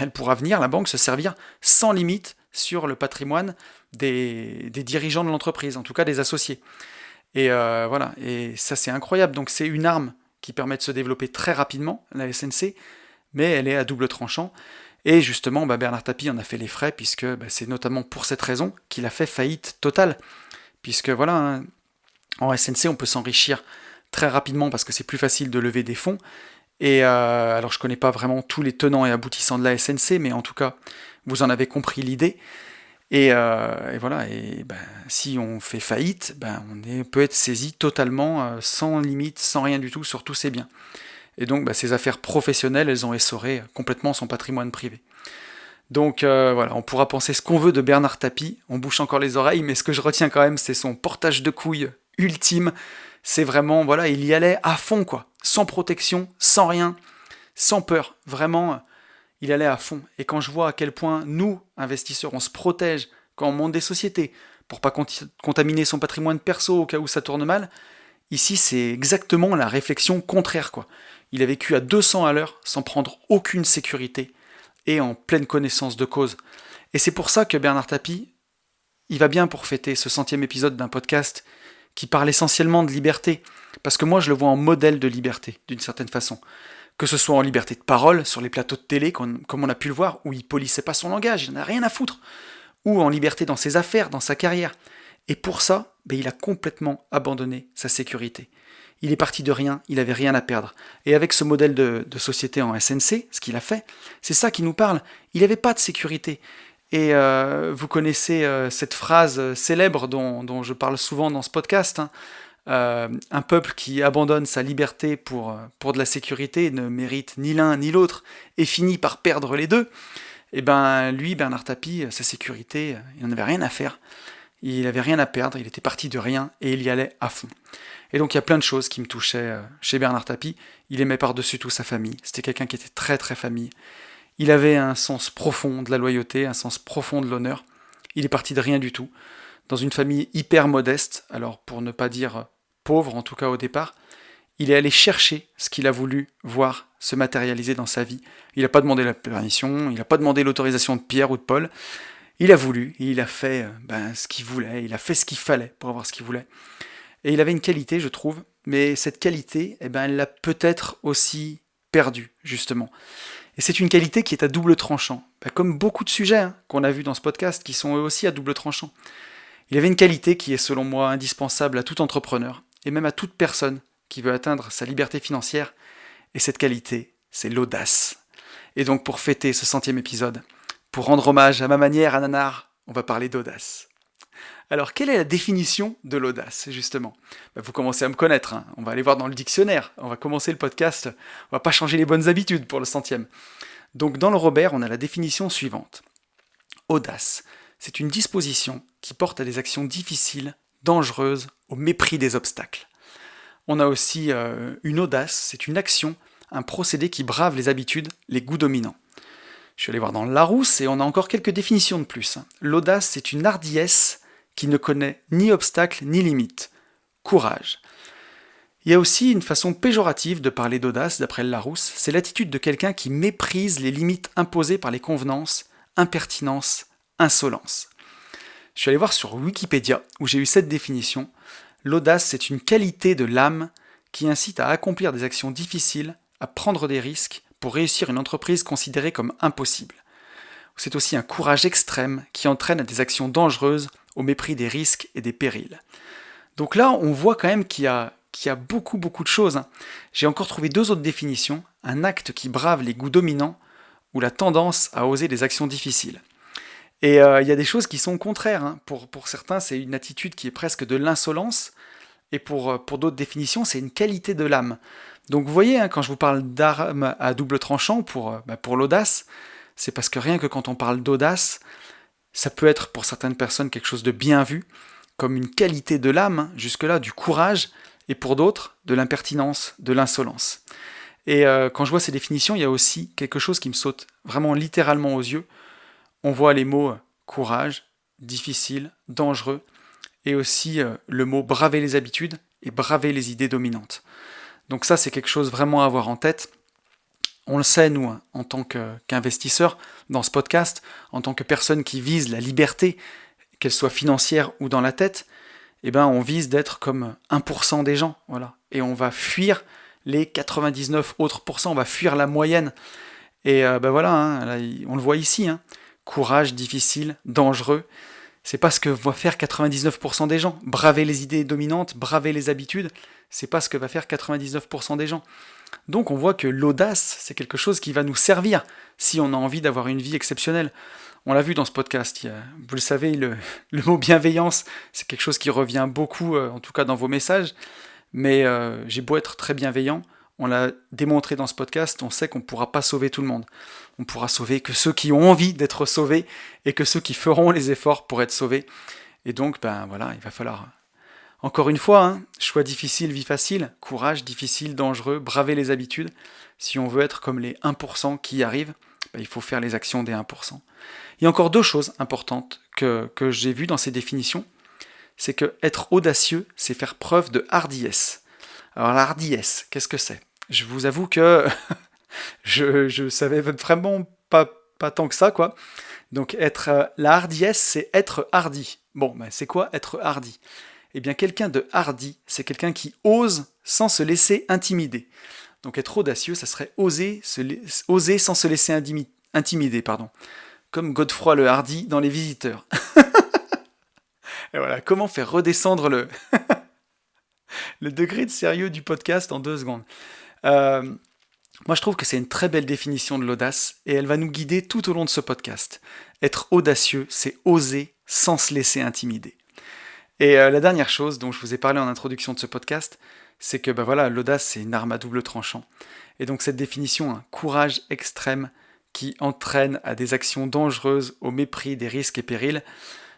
elle pourra venir, la banque, se servir sans limite sur le patrimoine des dirigeants de l'entreprise, en tout cas des associés. Et voilà, et ça c'est incroyable. Donc c'est une arme qui permet de se développer très rapidement, la SNC, mais elle est à double tranchant. Et justement, Bernard Tapie en a fait les frais, puisque c'est notamment pour cette raison qu'il a fait faillite totale. Puisque voilà, en SNC, on peut s'enrichir très rapidement parce que c'est plus facile de lever des fonds. Et alors je connais pas vraiment tous les tenants et aboutissants de la SNC, mais en tout cas, vous en avez compris l'idée. Et voilà, et si on fait faillite, peut être saisi totalement, sans limite, sans rien du tout, sur tous ses biens. Et donc ces affaires professionnelles, elles ont essoré complètement son patrimoine privé. Donc voilà, on pourra penser ce qu'on veut de Bernard Tapie, on bouche encore les oreilles, mais ce que je retiens quand même, c'est son portage de couilles ultime. C'est vraiment, voilà, il y allait à fond, quoi. Sans protection, sans rien, sans peur. Vraiment, il allait à fond. Et quand je vois à quel point nous, investisseurs, on se protège quand on monte des sociétés pour pas contaminer son patrimoine perso au cas où ça tourne mal, ici, c'est exactement la réflexion contraire, quoi. Il a vécu à 200 à l'heure sans prendre aucune sécurité et en pleine connaissance de cause. Et c'est pour ça que Bernard Tapie, il va bien pour fêter ce 100e épisode d'un podcast qui parle essentiellement de liberté, parce que moi je le vois en modèle de liberté, d'une certaine façon. Que ce soit en liberté de parole, sur les plateaux de télé, comme on a pu le voir, où il polissait pas son langage, il n'en a rien à foutre, ou en liberté dans ses affaires, dans sa carrière. Et pour ça, il a complètement abandonné sa sécurité. Il est parti de rien, il avait rien à perdre. Et avec ce modèle de société en SNC, ce qu'il a fait, c'est ça qui nous parle. Il n'avait pas de sécurité. Et vous connaissez cette phrase célèbre dont je parle souvent dans ce podcast, un peuple qui abandonne sa liberté pour de la sécurité ne mérite ni l'un ni l'autre et finit par perdre les deux. Et lui, Bernard Tapie, sa sécurité, il n'en avait rien à faire. Il n'avait rien à perdre, il était parti de rien et il y allait à fond. Et donc il y a plein de choses qui me touchaient chez Bernard Tapie. Il aimait par-dessus tout sa famille. C'était quelqu'un qui était très très famille. Il avait un sens profond de la loyauté, un sens profond de l'honneur. Il est parti de rien du tout, dans une famille hyper modeste, alors pour ne pas dire pauvre en tout cas au départ. Il est allé chercher ce qu'il a voulu voir se matérialiser dans sa vie. Il n'a pas demandé la permission, il n'a pas demandé l'autorisation de Pierre ou de Paul. Il a voulu, et il a fait ce qu'il voulait, il a fait ce qu'il fallait pour avoir ce qu'il voulait. Et il avait une qualité, je trouve, mais cette qualité, elle l'a peut-être aussi perdue, justement. Et c'est une qualité qui est à double tranchant, comme beaucoup de sujets qu'on a vus dans ce podcast, qui sont eux aussi à double tranchant. Il avait une qualité qui est selon moi indispensable à tout entrepreneur, et même à toute personne qui veut atteindre sa liberté financière, et cette qualité, c'est l'audace. Et donc pour fêter ce 100e épisode, pour rendre hommage à ma manière à Nanar, on va parler d'audace. Alors, quelle est la définition de l'audace, justement? Vous commencez à me connaître, on va aller voir dans le dictionnaire, on va commencer le podcast, on va pas changer les bonnes habitudes pour le 100e. Donc dans le Robert, on a la définition suivante. Audace, c'est une disposition qui porte à des actions difficiles, dangereuses, au mépris des obstacles. On a aussi une audace, c'est une action, un procédé qui brave les habitudes, les goûts dominants. Je suis allé voir dans le Larousse et on a encore quelques définitions de plus. L'audace, c'est une hardiesse qui ne connaît ni obstacle ni limite. Courage. Il y a aussi une façon péjorative de parler d'audace, d'après le Larousse, c'est l'attitude de quelqu'un qui méprise les limites imposées par les convenances, impertinence, insolence. Je suis allé voir sur Wikipédia, où j'ai eu cette définition. L'audace, c'est une qualité de l'âme qui incite à accomplir des actions difficiles, à prendre des risques pour réussir une entreprise considérée comme impossible. C'est aussi un courage extrême qui entraîne à des actions dangereuses au mépris des risques et des périls. Donc là, on voit quand même qu'il y a beaucoup de choses. J'ai encore trouvé 2 autres définitions. Un acte qui brave les goûts dominants ou la tendance à oser des actions difficiles. Et il y a des choses qui sont contraires. Pour certains, c'est une attitude qui est presque de l'insolence. Et pour d'autres définitions, c'est une qualité de l'âme. Donc vous voyez, quand je vous parle d'arme à double tranchant pour l'audace, c'est parce que rien que quand on parle d'audace, ça peut être pour certaines personnes quelque chose de bien vu, comme une qualité de l'âme, jusque-là du courage, et pour d'autres, de l'impertinence, de l'insolence. Et quand je vois ces définitions, il y a aussi quelque chose qui me saute vraiment littéralement aux yeux. On voit les mots courage, difficile, dangereux, et aussi le mot braver les habitudes et braver les idées dominantes. Donc ça, c'est quelque chose vraiment à avoir en tête. On le sait, nous, en tant qu'investisseurs dans ce podcast, en tant que personne qui vise la liberté, qu'elle soit financière ou dans la tête, on vise d'être comme 1% des gens, voilà. Et on va fuir les 99 autres pourcents, on va fuir la moyenne. Et voilà, là, on le voit ici, courage, difficile, dangereux. C'est pas ce que va faire 99% des gens. Braver les idées dominantes, braver les habitudes, c'est pas ce que va faire 99% des gens. Donc on voit que l'audace, c'est quelque chose qui va nous servir si on a envie d'avoir une vie exceptionnelle. On l'a vu dans ce podcast, vous le savez, le mot bienveillance, c'est quelque chose qui revient beaucoup, en tout cas dans vos messages, mais j'ai beau être très bienveillant, on l'a démontré dans ce podcast, on sait qu'on ne pourra pas sauver tout le monde. On pourra sauver que ceux qui ont envie d'être sauvés et que ceux qui feront les efforts pour être sauvés. Et donc, voilà, il va falloir, encore une fois, choix difficile, vie facile, courage difficile, dangereux, braver les habitudes. Si on veut être comme les 1% qui y arrivent, il faut faire les actions des 1%. Il y a encore 2 choses importantes que j'ai vues dans ces définitions. C'est que être audacieux, c'est faire preuve de hardiesse. Alors la hardiesse, qu'est-ce que c'est? Je vous avoue que je savais vraiment pas tant que ça, quoi. Donc la hardiesse, c'est être hardi. Bon, c'est quoi être hardi? Eh bien, quelqu'un de hardi, c'est quelqu'un qui ose sans se laisser intimider. Donc être audacieux, ça serait oser sans se laisser intimider, pardon. Comme Godefroy le Hardy dans Les Visiteurs. Et voilà, comment faire redescendre le degré de sérieux du podcast en 2 secondes. Moi, je trouve que c'est une très belle définition de l'audace et elle va nous guider tout au long de ce podcast. Être audacieux, c'est oser sans se laisser intimider. Et la dernière chose dont je vous ai parlé en introduction de ce podcast, c'est que l'audace, c'est une arme à double tranchant. Et donc cette définition, un courage extrême qui entraîne à des actions dangereuses au mépris des risques et périls,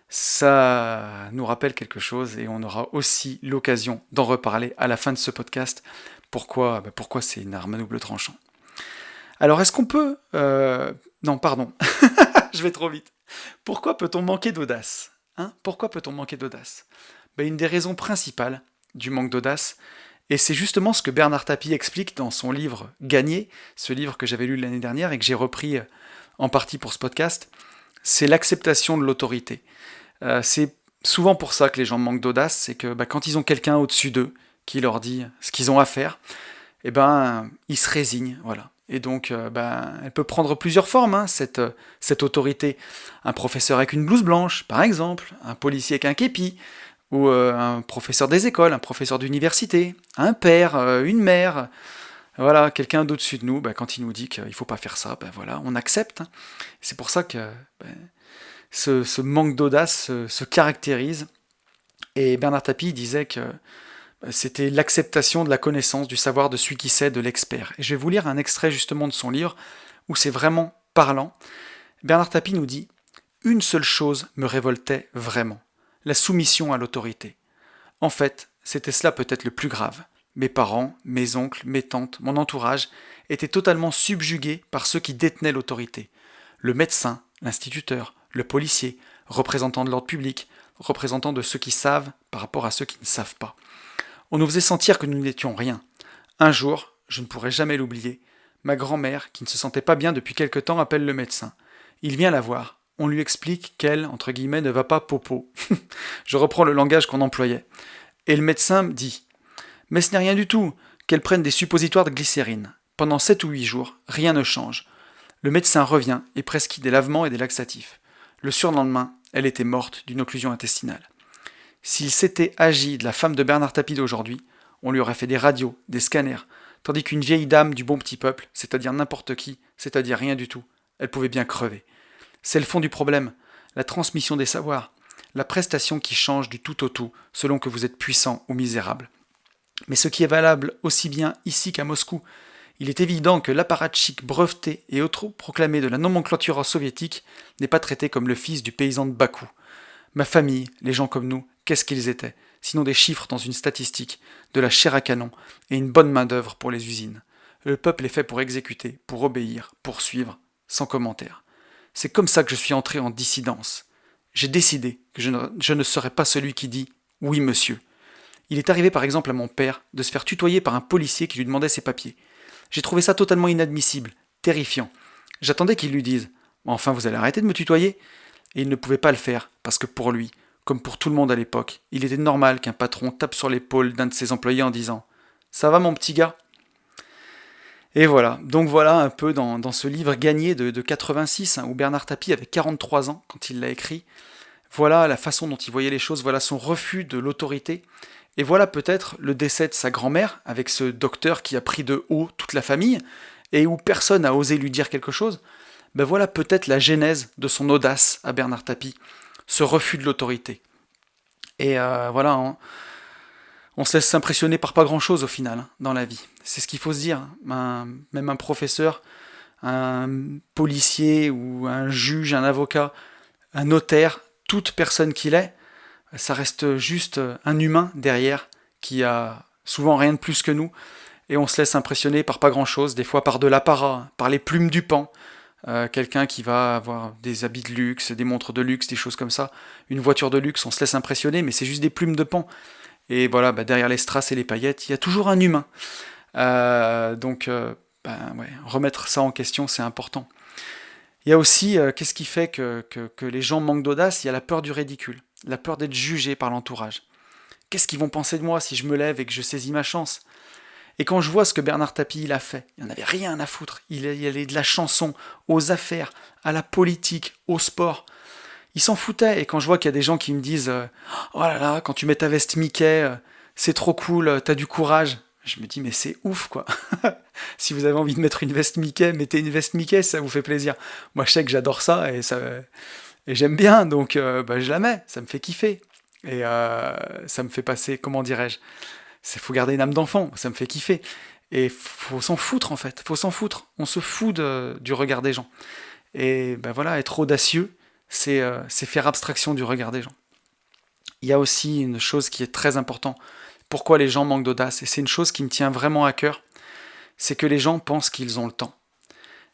ça nous rappelle quelque chose et on aura aussi l'occasion d'en reparler à la fin de ce podcast. Pourquoi c'est une arme à double tranchant. Alors est-ce qu'on peut... Non, pardon, je vais trop vite. Pourquoi peut-on manquer d'audace ? Pourquoi peut-on manquer d'audace ? Une des raisons principales du manque d'audace, et c'est justement ce que Bernard Tapie explique dans son livre « Gagner », ce livre que j'avais lu l'année dernière et que j'ai repris en partie pour ce podcast, c'est l'acceptation de l'autorité. C'est souvent pour ça que les gens manquent d'audace, c'est que quand ils ont quelqu'un au-dessus d'eux qui leur dit ce qu'ils ont à faire, ils se résignent, voilà. Et donc, elle peut prendre plusieurs formes, hein, cette autorité. Un professeur avec une blouse blanche, par exemple, un policier avec un képi, ou un professeur des écoles, un professeur d'université, un père, une mère, voilà, quelqu'un d'au-dessus de nous, quand il nous dit qu'il ne faut pas faire ça, voilà, on accepte, hein. C'est pour ça que ce manque d'audace se caractérise. Et Bernard Tapie disait que c'était l'acceptation de la connaissance, du savoir de celui qui sait, de l'expert. Et je vais vous lire un extrait justement de son livre, où c'est vraiment parlant. Bernard Tapie nous dit « Une seule chose me révoltait vraiment, la soumission à l'autorité. En fait, c'était cela peut-être le plus grave. Mes parents, mes oncles, mes tantes, mon entourage étaient totalement subjugués par ceux qui détenaient l'autorité. Le médecin, l'instituteur, le policier, représentant de l'ordre public, représentant de ceux qui savent par rapport à ceux qui ne savent pas. On nous faisait sentir que nous n'étions rien. Un jour, je ne pourrai jamais l'oublier, ma grand-mère, qui ne se sentait pas bien depuis quelque temps, appelle le médecin. Il vient la voir. On lui explique qu'elle, entre guillemets, ne va pas popo. Je reprends le langage qu'on employait. Et le médecin me dit « Mais ce n'est rien du tout, qu'elle prenne des suppositoires de glycérine. Pendant 7 ou 8 jours, rien ne change. » Le médecin revient et prescrit des lavements et des laxatifs. Le surlendemain, elle était morte d'une occlusion intestinale. S'il s'était agi de la femme de Bernard Tapie d'aujourd'hui, on lui aurait fait des radios, des scanners, tandis qu'une vieille dame du bon petit peuple, c'est-à-dire n'importe qui, c'est-à-dire rien du tout, elle pouvait bien crever. C'est le fond du problème, la transmission des savoirs, la prestation qui change du tout au tout, selon que vous êtes puissant ou misérable. Mais ce qui est valable aussi bien ici qu'à Moscou, il est évident que l'apparatchik breveté et autoproclamé de la nomenclature soviétique n'est pas traité comme le fils du paysan de Bakou. Ma famille, les gens comme nous, qu'est-ce qu'ils étaient, sinon des chiffres dans une statistique, de la chair à canon et une bonne main-d'œuvre pour les usines. Le peuple est fait pour exécuter, pour obéir, pour suivre, sans commentaire. C'est comme ça que je suis entré en dissidence. J'ai décidé que je ne serais pas celui qui dit « oui, monsieur ». Il est arrivé par exemple à mon père de se faire tutoyer par un policier qui lui demandait ses papiers. J'ai trouvé ça totalement inadmissible, terrifiant. J'attendais qu'il lui dise « Enfin, vous allez arrêter de me tutoyer ?» Et il ne pouvait pas le faire, parce que pour lui, comme pour tout le monde à l'époque, il était normal qu'un patron tape sur l'épaule d'un de ses employés en disant « Ça va mon petit gars ?» Et voilà, donc voilà un peu dans ce livre gagné de 86, où Bernard Tapie avait 43 ans quand il l'a écrit. Voilà la façon dont il voyait les choses, voilà son refus de l'autorité. Et voilà peut-être le décès de sa grand-mère, avec ce docteur qui a pris de haut toute la famille, et où personne n'a osé lui dire quelque chose. Voilà peut-être la genèse de son audace à Bernard Tapie, ce refus de l'autorité. Et voilà, on se laisse s'impressionner par pas grand-chose au final, dans la vie. C'est ce qu'il faut se dire. Même un professeur, un policier ou un juge, un avocat, un notaire, toute personne qu'il est, ça reste juste un humain derrière qui a souvent rien de plus que nous. Et on se laisse impressionner par pas grand-chose, des fois par de l'apparat, par les plumes du pan. Quelqu'un qui va avoir des habits de luxe, des montres de luxe, des choses comme ça, une voiture de luxe, on se laisse impressionner, mais c'est juste des plumes de pan. Et voilà, derrière les strass et les paillettes, il y a toujours un humain. Remettre ça en question, c'est important. Il y a aussi, qu'est-ce qui fait que les gens manquent d'audace? Il y a la peur du ridicule, la peur d'être jugé par l'entourage. Qu'est-ce qu'ils vont penser de moi si je me lève et que je saisis ma chance? Et quand je vois ce que Bernard Tapie il a fait, il n'en avait rien à foutre. Il allait de la chanson aux affaires, à la politique, au sport. Il s'en foutait. Et quand je vois qu'il y a des gens qui me disent oh là là, quand tu mets ta veste Mickey, c'est trop cool, t'as du courage. Je me dis mais c'est ouf quoi. Si vous avez envie de mettre une veste Mickey, mettez une veste Mickey, ça vous fait plaisir. Moi je sais que j'adore ça et j'aime bien, donc je la mets, ça me fait kiffer. Et ça me fait passer, comment dirais-je, faut garder une âme d'enfant, ça me fait kiffer. Et faut s'en foutre en fait, faut s'en foutre. On se fout du regard des gens. Et voilà, être audacieux, c'est faire abstraction du regard des gens. Il y a aussi une chose qui est très importante. Pourquoi les gens manquent d'audace? Et c'est une chose qui me tient vraiment à cœur. C'est que les gens pensent qu'ils ont le temps.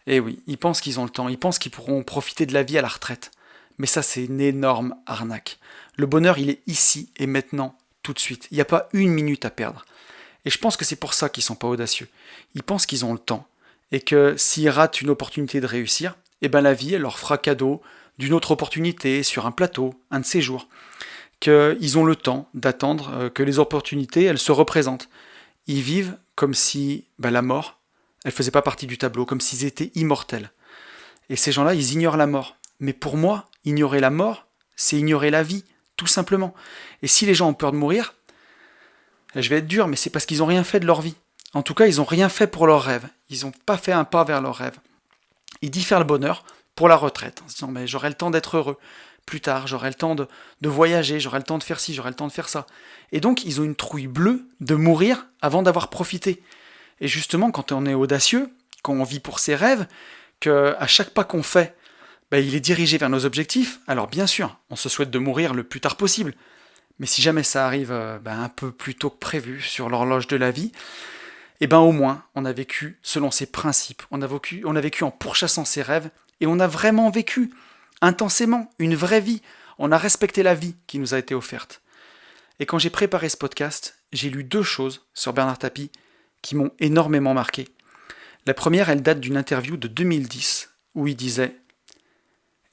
Et oui, ils pensent qu'ils ont le temps. Ils pensent qu'ils pourront profiter de la vie à la retraite. Mais ça, c'est une énorme arnaque. Le bonheur, il est ici et maintenant, tout de suite. Il n'y a pas une minute à perdre. Et je pense que c'est pour ça qu'ils ne sont pas audacieux. Ils pensent qu'ils ont le temps. Et que s'ils ratent une opportunité de réussir, la vie, elle leur fera cadeau d'une autre opportunité sur un plateau, un de ces jours. Qu'ils ont le temps d'attendre que les opportunités, elles se représentent. Ils vivent comme si la mort, elles faisaient pas partie du tableau, comme s'ils étaient immortels. Et ces gens-là, ils ignorent la mort. Mais pour moi, ignorer la mort, c'est ignorer la vie, tout simplement. Et si les gens ont peur de mourir, je vais être dur, mais c'est parce qu'ils n'ont rien fait de leur vie. En tout cas, ils n'ont rien fait pour leurs rêves. Ils n'ont pas fait un pas vers leurs rêves. Ils diffèrent le bonheur pour la retraite, en se disant mais j'aurai le temps d'être heureux. Plus tard, j'aurai le temps de voyager, j'aurai le temps de faire ci, j'aurai le temps de faire ça. Et donc, ils ont une trouille bleue de mourir avant d'avoir profité. Et justement, quand on est audacieux, quand on vit pour ses rêves, qu'à chaque pas qu'on fait, il est dirigé vers nos objectifs, alors bien sûr, on se souhaite de mourir le plus tard possible. Mais si jamais ça arrive un peu plus tôt que prévu sur l'horloge de la vie, au moins, on a vécu selon ses principes, on a vécu en pourchassant ses rêves, et on a vraiment vécu intensément une vraie vie. On a respecté la vie qui nous a été offerte. Et quand j'ai préparé ce podcast, j'ai lu 2 choses sur Bernard Tapie qui m'ont énormément marqué. La première, elle date d'une interview de 2010, où il disait,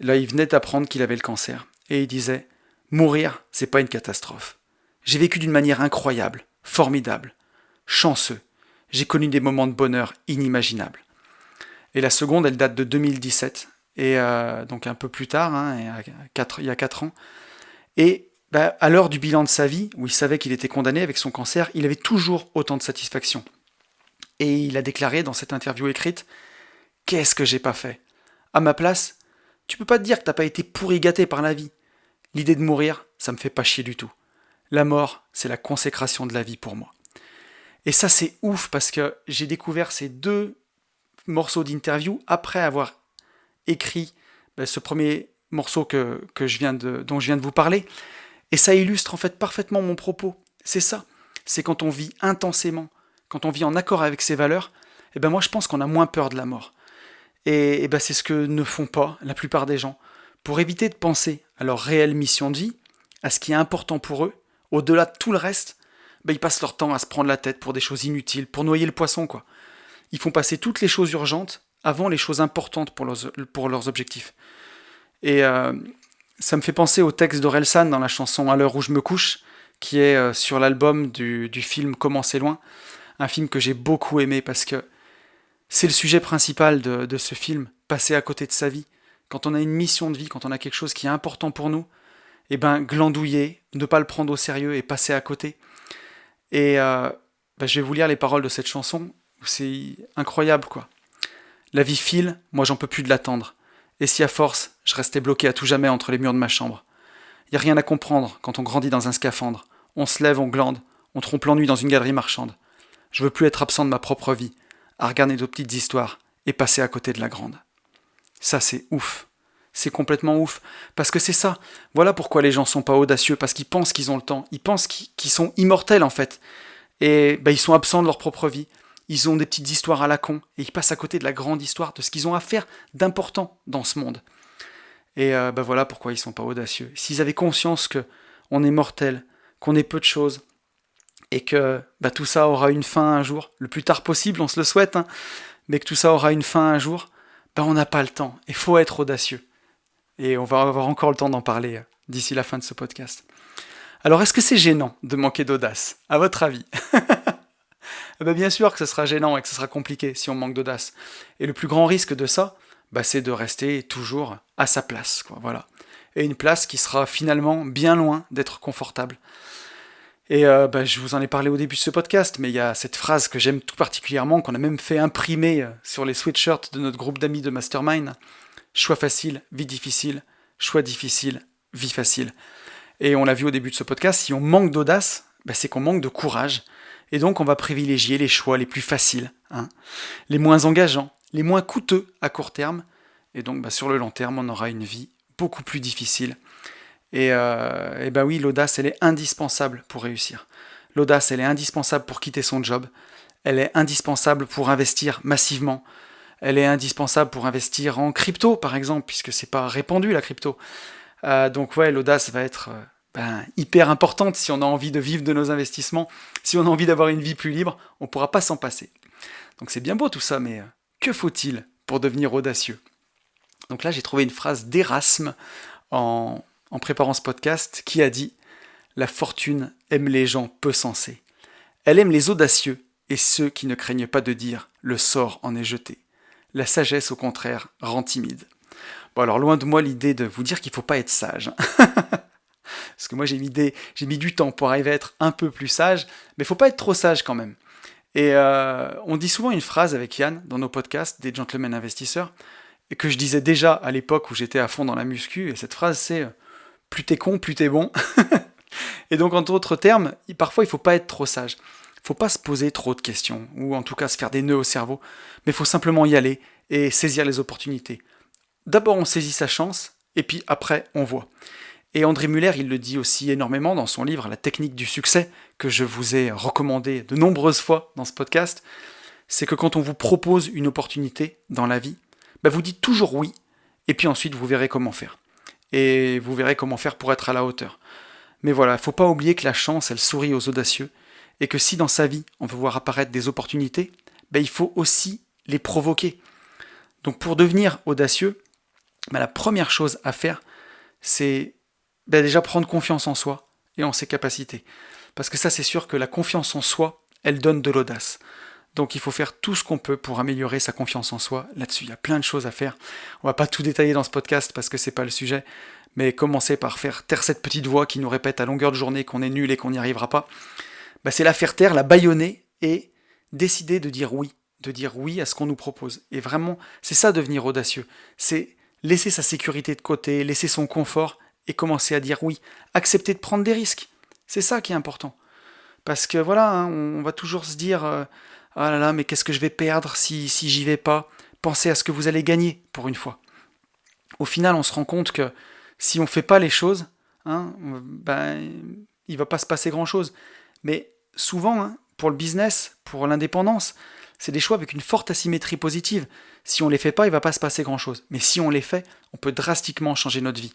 là il venait d'apprendre qu'il avait le cancer, et il disait « Mourir, c'est pas une catastrophe. J'ai vécu d'une manière incroyable, formidable, chanceux. J'ai connu des moments de bonheur inimaginables. » Et la seconde, elle date de 2017, et donc un peu plus tard, il y a 4 ans. Et à l'heure du bilan de sa vie, où il savait qu'il était condamné avec son cancer, il avait toujours autant de satisfaction. Et il a déclaré dans cette interview écrite « Qu'est-ce que j'ai pas fait ? À ma place, tu peux pas te dire que t'as pas été pourri gâté par la vie. L'idée de mourir, ça me fait pas chier du tout. La mort, c'est la consécration de la vie pour moi. » Et ça, c'est ouf parce que j'ai découvert ces 2 morceaux d'interview après avoir écrit ce premier morceau dont je viens de vous parler. Et ça illustre en fait parfaitement mon propos. C'est ça. C'est quand on vit intensément, quand on vit en accord avec ses valeurs, moi je pense qu'on a moins peur de la mort. Et c'est ce que ne font pas la plupart des gens. Pour éviter de penser à leur réelle mission de vie, à ce qui est important pour eux, au-delà de tout le reste, ils passent leur temps à se prendre la tête pour des choses inutiles, pour noyer le poisson, quoi. Ils font passer toutes les choses urgentes avant les choses importantes pour leurs objectifs. Et ça me fait penser au texte d'Orelsan dans la chanson « À l'heure où je me couche », qui est sur l'album du film « Comment c'est loin », un film que j'ai beaucoup aimé parce que c'est le sujet principal de ce film, passer à côté de sa vie. Quand on a une mission de vie, quand on a quelque chose qui est important pour nous, glandouiller, ne pas le prendre au sérieux et passer à côté. Et je vais vous lire les paroles de cette chanson, c'est incroyable, quoi. La vie file, moi j'en peux plus de l'attendre. Et si à force, je restais bloqué à tout jamais entre les murs de ma chambre. Y a rien à comprendre quand on grandit dans un scaphandre. On se lève, on glande, on trompe l'ennui dans une galerie marchande. Je veux plus être absent de ma propre vie, à regarder nos petites histoires et passer à côté de la grande. Ça, c'est ouf. C'est complètement ouf. Parce que c'est ça. Voilà pourquoi les gens sont pas audacieux, parce qu'ils pensent qu'ils ont le temps. Ils pensent qu'ils sont immortels, en fait. Et ils sont absents de leur propre vie. Ils ont des petites histoires à la con, et ils passent à côté de la grande histoire, de ce qu'ils ont à faire d'important dans ce monde. Et voilà pourquoi ils sont pas audacieux. S'ils avaient conscience qu'on est mortel, qu'on est peu de choses, et que tout ça aura une fin un jour, le plus tard possible, on se le souhaite, mais que tout ça aura une fin un jour, on n'a pas le temps. Il faut être audacieux. Et on va avoir encore le temps d'en parler d'ici la fin de ce podcast. Alors, est-ce que c'est gênant de manquer d'audace, à votre avis? Bien sûr que ce sera gênant et que ce sera compliqué si on manque d'audace. Et le plus grand risque de ça, c'est de rester toujours à sa place, quoi, voilà. Et une place qui sera finalement bien loin d'être confortable. Et je vous en ai parlé au début de ce podcast, mais il y a cette phrase que j'aime tout particulièrement, qu'on a même fait imprimer sur les sweatshirts de notre groupe d'amis de Mastermind. Choix facile, vie difficile. Choix difficile, vie facile. Et on l'a vu au début de ce podcast, si on manque d'audace, c'est qu'on manque de courage. Et donc on va privilégier les choix les plus faciles, les moins engageants, les moins coûteux à court terme. Et donc sur le long terme, on aura une vie beaucoup plus difficile. Et oui, l'audace, elle est indispensable pour réussir. L'audace, elle est indispensable pour quitter son job. Elle est indispensable pour investir massivement. Elle est indispensable pour investir en crypto, par exemple, puisque c'est pas répandu, la crypto. Donc ouais, l'audace va être hyper importante si on a envie de vivre de nos investissements. Si on a envie d'avoir une vie plus libre, on ne pourra pas s'en passer. Donc c'est bien beau tout ça, mais que faut-il pour devenir audacieux? Donc là, j'ai trouvé une phrase d'Erasme en préparant ce podcast, qui a dit « La fortune aime les gens peu sensés. Elle aime les audacieux et ceux qui ne craignent pas de dire « le sort en est jeté ». La sagesse, au contraire, rend timide. Bon, alors loin de moi l'idée de vous dire qu'il ne faut pas être sage. Parce que moi j'ai mis du temps pour arriver à être un peu plus sage, mais il ne faut pas être trop sage quand même. Et on dit souvent une phrase avec Yann dans nos podcasts des gentlemen investisseurs, et que je disais déjà à l'époque où j'étais à fond dans la muscu, et cette phrase c'est plus t'es con, plus t'es bon. Et donc en d'autres termes, parfois il ne faut pas être trop sage. Il ne faut pas se poser trop de questions, ou en tout cas se faire des nœuds au cerveau, mais il faut simplement y aller et saisir les opportunités. D'abord on saisit sa chance, et puis après on voit. Et André Muller, il le dit aussi énormément dans son livre « La technique du succès », que je vous ai recommandé de nombreuses fois dans ce podcast, c'est que quand on vous propose une opportunité dans la vie, vous dites toujours oui, et puis ensuite vous verrez comment faire. Et vous verrez comment faire pour être à la hauteur. Mais voilà, il ne faut pas oublier que la chance, elle sourit aux audacieux, et que si dans sa vie, on veut voir apparaître des opportunités, il faut aussi les provoquer. Donc pour devenir audacieux, la première chose à faire, c'est déjà prendre confiance en soi et en ses capacités. Parce que ça, c'est sûr que la confiance en soi, elle donne de l'audace. Donc il faut faire tout ce qu'on peut pour améliorer sa confiance en soi. Là-dessus, il y a plein de choses à faire. On va pas tout détailler dans ce podcast parce que c'est pas le sujet, mais commencer par faire taire cette petite voix qui nous répète à longueur de journée qu'on est nul et qu'on n'y arrivera pas. C'est la faire taire, la bâillonner et décider de dire oui à ce qu'on nous propose. Et vraiment, c'est ça devenir audacieux. C'est laisser sa sécurité de côté, laisser son confort et commencer à dire oui, accepter de prendre des risques. C'est ça qui est important. Parce que voilà, on va toujours se dire ah là là, mais qu'est-ce que je vais perdre si j'y vais pas. Pensez à ce que vous allez gagner pour une fois. Au final, on se rend compte que si on fait pas les choses, il va pas se passer grand-chose. Mais souvent, pour le business, pour l'indépendance, c'est des choix avec une forte asymétrie positive. Si on les fait pas, il va pas se passer grand-chose. Mais si on les fait, on peut drastiquement changer notre vie.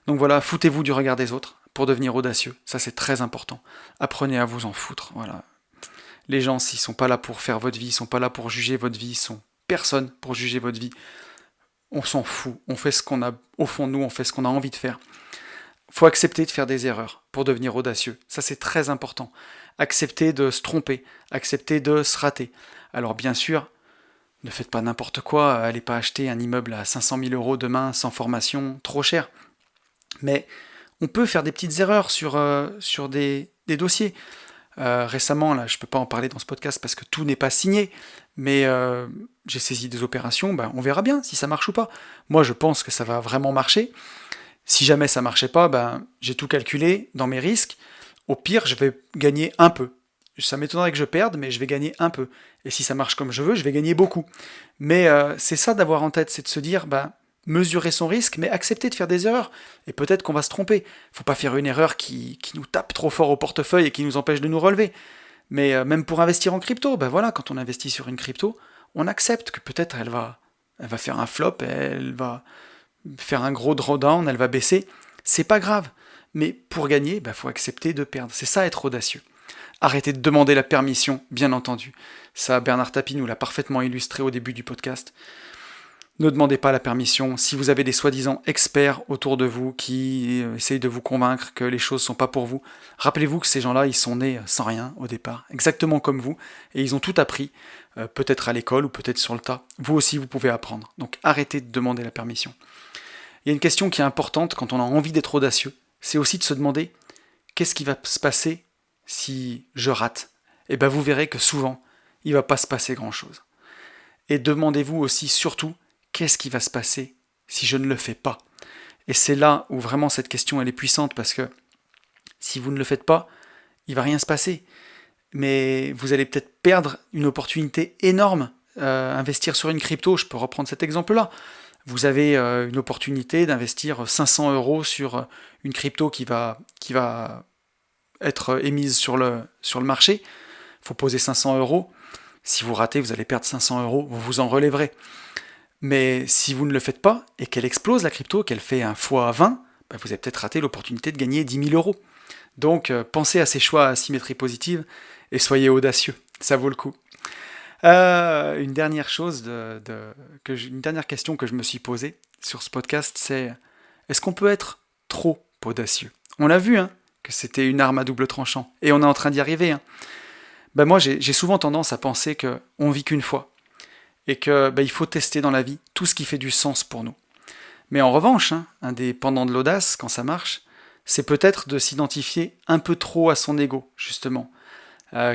Donc voilà, foutez-vous du regard des autres pour devenir audacieux. Ça, c'est très important. Apprenez à vous en foutre. Voilà. Les gens, s'ils sont pas là pour faire votre vie, ils sont pas là pour juger votre vie, ils sont personne pour juger votre vie. On s'en fout. On fait ce qu'on a au fond de nous, on fait ce qu'on a envie de faire. Faut accepter de faire des erreurs pour devenir audacieux. Ça, c'est très important. Accepter de se tromper, accepter de se rater. Alors bien sûr, ne faites pas n'importe quoi, allez pas acheter un immeuble à 500 000 € demain sans formation, trop cher. Mais on peut faire des petites erreurs sur des dossiers. Récemment, là, je ne peux pas en parler dans ce podcast parce que tout n'est pas signé, mais j'ai saisi des opérations, on verra bien si ça marche ou pas. Moi, je pense que ça va vraiment marcher. Si jamais ça ne marchait pas, j'ai tout calculé dans mes risques. Au pire, je vais gagner un peu. Ça m'étonnerait que je perde, mais je vais gagner un peu. Et si ça marche comme je veux, je vais gagner beaucoup. Mais c'est ça d'avoir en tête, c'est de se dire, mesurer son risque, mais accepter de faire des erreurs. Et peut-être qu'on va se tromper. Faut pas faire une erreur qui nous tape trop fort au portefeuille et qui nous empêche de nous relever. Mais même pour investir en crypto, voilà, quand on investit sur une crypto, on accepte que peut-être elle va faire un flop, elle va faire un gros drawdown, elle va baisser. C'est pas grave. Mais pour gagner, faut accepter de perdre. C'est ça être audacieux. Arrêtez de demander la permission, bien entendu. Ça, Bernard Tapie nous l'a parfaitement illustré au début du podcast. Ne demandez pas la permission. Si vous avez des soi-disant experts autour de vous qui essayent de vous convaincre que les choses ne sont pas pour vous, rappelez-vous que ces gens-là, ils sont nés sans rien au départ, exactement comme vous, et ils ont tout appris, peut-être à l'école ou peut-être sur le tas. Vous aussi, vous pouvez apprendre. Donc arrêtez de demander la permission. Il y a une question qui est importante quand on a envie d'être audacieux, c'est aussi de se demander qu'est-ce qui va se passer si je rate. Et vous verrez que souvent, il ne va pas se passer grand-chose. Et demandez-vous aussi, surtout, qu'est-ce qui va se passer si je ne le fais pas? Et c'est là où vraiment cette question elle est puissante, parce que si vous ne le faites pas, il ne va rien se passer. Mais vous allez peut-être perdre une opportunité énorme. Investir sur une crypto, je peux reprendre cet exemple-là. Vous avez une opportunité d'investir 500 € sur une crypto qui va être émise sur le marché. Il faut poser 500 €. Si vous ratez, vous allez perdre 500 €, vous vous en relèverez. Mais si vous ne le faites pas, et qu'elle explose la crypto, qu'elle fait un fois 20, vous avez peut-être raté l'opportunité de gagner 10 000 €. Donc pensez à ces choix à symétrie positive, et soyez audacieux, ça vaut le coup. Une dernière chose, une dernière question que je me suis posée sur ce podcast, c'est est-ce qu'on peut être trop audacieux? On l'a vu, que c'était une arme à double tranchant, et on est en train d'y arriver. moi j'ai souvent tendance à penser qu'on vit qu'une fois et que il faut tester dans la vie tout ce qui fait du sens pour nous. Mais en revanche, indépendant de l'audace, quand ça marche, c'est peut-être de s'identifier un peu trop à son ego, justement,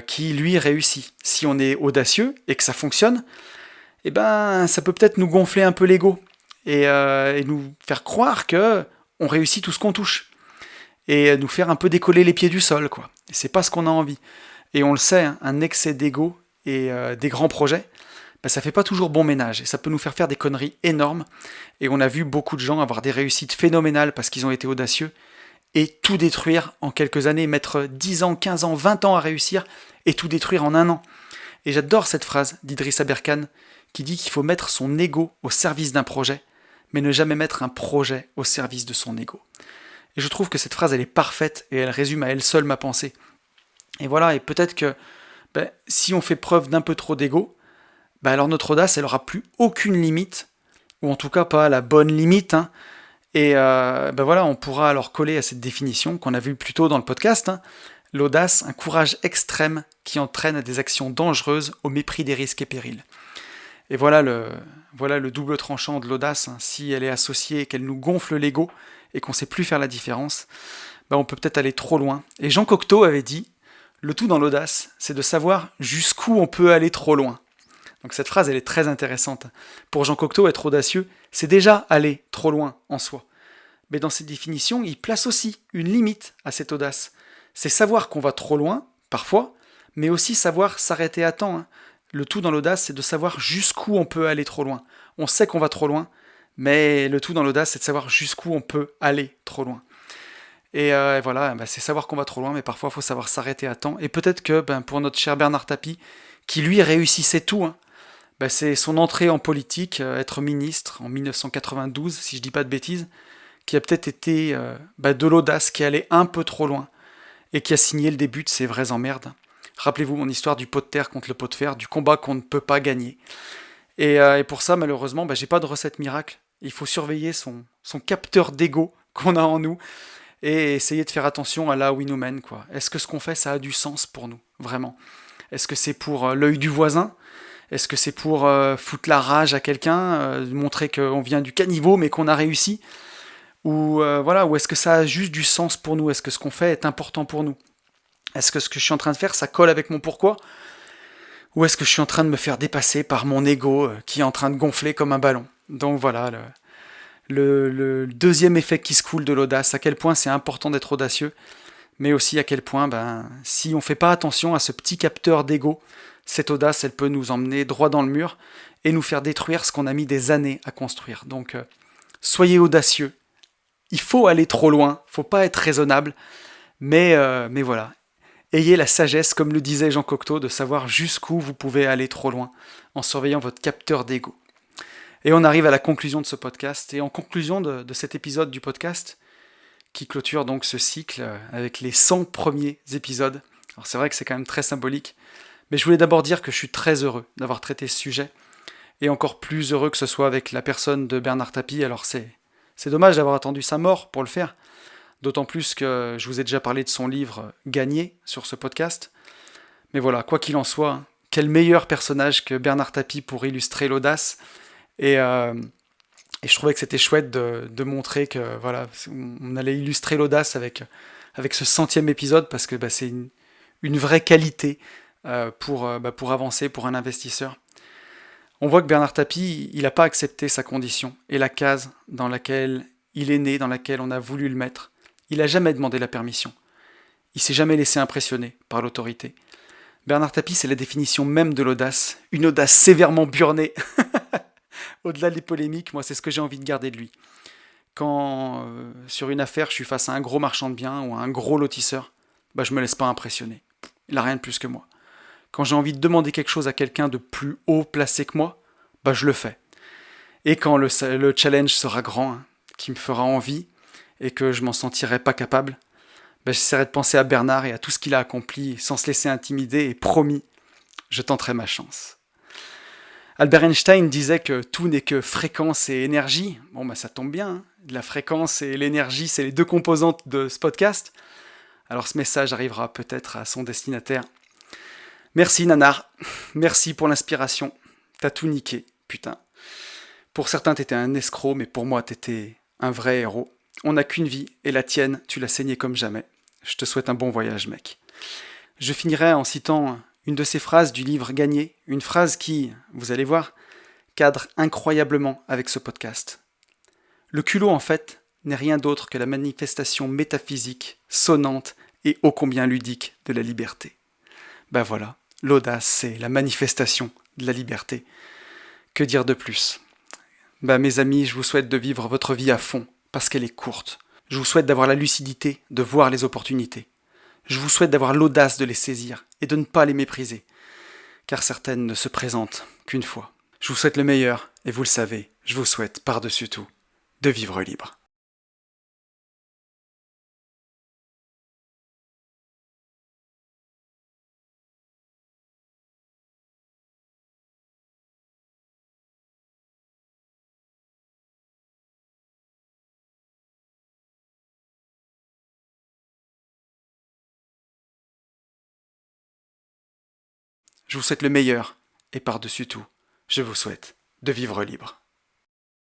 qui lui réussit. Si on est audacieux et que ça fonctionne, ça peut peut-être nous gonfler un peu l'ego et nous faire croire que on réussit tout ce qu'on touche et nous faire un peu décoller les pieds du sol, quoi. Et c'est pas ce qu'on a envie. Et on le sait, un excès d'ego et des grands projets, ça fait pas toujours bon ménage et ça peut nous faire des conneries énormes. Et on a vu beaucoup de gens avoir des réussites phénoménales parce qu'ils ont été audacieux et tout détruire en quelques années, mettre 10 ans, 15 ans, 20 ans à réussir et tout détruire en un an. Et j'adore cette phrase d'Idriss Aberkan qui dit qu'il faut mettre son ego au service d'un projet, mais ne jamais mettre un projet au service de son ego. Et je trouve que cette phrase, elle est parfaite et elle résume à elle seule ma pensée. Et voilà, et peut-être que si on fait preuve d'un peu trop d'ego, alors notre audace, elle aura plus aucune limite, ou en tout cas pas la bonne limite, et voilà, on pourra alors coller à cette définition qu'on a vue plus tôt dans le podcast, l'audace, un courage extrême qui entraîne des actions dangereuses au mépris des risques et périls. Et voilà le double tranchant de l'audace, si elle est associée et qu'elle nous gonfle l'ego et qu'on ne sait plus faire la différence, on peut peut-être aller trop loin. Et Jean Cocteau avait dit, le tout dans l'audace, c'est de savoir jusqu'où on peut aller trop loin. Donc cette phrase, elle est très intéressante. Pour Jean Cocteau, être audacieux, c'est déjà aller trop loin en soi. Mais dans cette définition, il place aussi une limite à cette audace. C'est savoir qu'on va trop loin, parfois, mais aussi savoir s'arrêter à temps. Le tout dans l'audace, c'est de savoir jusqu'où on peut aller trop loin. On sait qu'on va trop loin, mais le tout dans l'audace, c'est de savoir jusqu'où on peut aller trop loin. Et voilà, c'est savoir qu'on va trop loin, mais parfois il faut savoir s'arrêter à temps. Et peut-être que pour notre cher Bernard Tapie, qui lui réussissait tout, c'est son entrée en politique, être ministre en 1992, si je dis pas de bêtises, qui a peut-être été de l'audace, qui allait un peu trop loin, et qui a signé le début de ses vraies emmerdes. Rappelez-vous mon histoire du pot de terre contre le pot de fer, du combat qu'on ne peut pas gagner. Et pour ça, malheureusement, j'ai pas de recette miracle. Il faut surveiller son capteur d'ego qu'on a en nous, et essayer de faire attention à là où il nous mène, quoi. Est-ce que ce qu'on fait, ça a du sens pour nous, vraiment? Est-ce que c'est pour l'œil du voisin? Est-ce que c'est pour foutre la rage à quelqu'un, montrer qu'on vient du caniveau mais qu'on a réussi? Ou est-ce que ça a juste du sens pour nous? Est-ce que ce qu'on fait est important pour nous? Est-ce que ce que je suis en train de faire, ça colle avec mon pourquoi? Ou est-ce que je suis en train de me faire dépasser par mon ego qui est en train de gonfler comme un ballon? Donc voilà, le deuxième effet qui se coule de l'audace, à quel point c'est important d'être audacieux, mais aussi à quel point, si on ne fait pas attention à ce petit capteur d'ego, cette audace, elle peut nous emmener droit dans le mur et nous faire détruire ce qu'on a mis des années à construire. Donc, soyez audacieux. Il faut aller trop loin, faut pas être raisonnable, mais voilà. Ayez la sagesse, comme le disait Jean Cocteau, de savoir jusqu'où vous pouvez aller trop loin, en surveillant votre capteur d'ego. Et on arrive à la conclusion de ce podcast, et en conclusion de cet épisode du podcast, qui clôture donc ce cycle avec les 100 premiers épisodes. Alors c'est vrai que c'est quand même très symbolique, mais je voulais d'abord dire que je suis très heureux d'avoir traité ce sujet, et encore plus heureux que ce soit avec la personne de Bernard Tapie. Alors c'est dommage d'avoir attendu sa mort pour le faire, d'autant plus que je vous ai déjà parlé de son livre « Gagner » sur ce podcast. Mais voilà, quoi qu'il en soit, quel meilleur personnage que Bernard Tapie pour illustrer l'audace. Et je trouvais que c'était chouette de montrer que voilà, on allait illustrer l'audace avec ce 100e épisode, parce que c'est une vraie qualité pour avancer pour un investisseur. On voit que Bernard Tapie, il n'a pas accepté sa condition et la case dans laquelle il est né, dans laquelle on a voulu le mettre. Il n'a jamais demandé la permission. Il s'est jamais laissé impressionner par l'autorité. Bernard Tapie, c'est la définition même de l'audace, une audace sévèrement burnée. Au-delà des polémiques, moi c'est ce que j'ai envie de garder de lui. Quand sur une affaire je suis face à un gros marchand de biens ou à un gros lotisseur, je me laisse pas impressionner. Il n'a rien de plus que moi. Quand j'ai envie de demander quelque chose à quelqu'un de plus haut placé que moi, je le fais. Et quand le challenge sera grand, qui me fera envie, et que je m'en sentirai pas capable, j'essaierai de penser à Bernard et à tout ce qu'il a accompli sans se laisser intimider, et promis, je tenterai ma chance. Albert Einstein disait que tout n'est que fréquence et énergie. Bon, ça tombe bien. La fréquence et l'énergie, c'est les deux composantes de ce podcast. Alors ce message arrivera peut-être à son destinataire. Merci Nanar, merci pour l'inspiration. T'as tout niqué, putain. Pour certains t'étais un escroc, mais pour moi t'étais un vrai héros. On n'a qu'une vie, et la tienne, tu l'as saignée comme jamais. Je te souhaite un bon voyage, mec. Je finirai en citant une de ces phrases du livre Gagné, une phrase qui, vous allez voir, cadre incroyablement avec ce podcast. Le culot, en fait, n'est rien d'autre que la manifestation métaphysique, sonnante et ô combien ludique de la liberté. Ben voilà, l'audace, c'est la manifestation de la liberté. Que dire de plus? Ben mes amis, je vous souhaite de vivre votre vie à fond, parce qu'elle est courte. Je vous souhaite d'avoir la lucidité de voir les opportunités. Je vous souhaite d'avoir l'audace de les saisir et de ne pas les mépriser, car certaines ne se présentent qu'une fois. Je vous souhaite le meilleur, et vous le savez, je vous souhaite par-dessus tout de vivre libre. Je vous souhaite le meilleur, et par-dessus tout, je vous souhaite de vivre libre.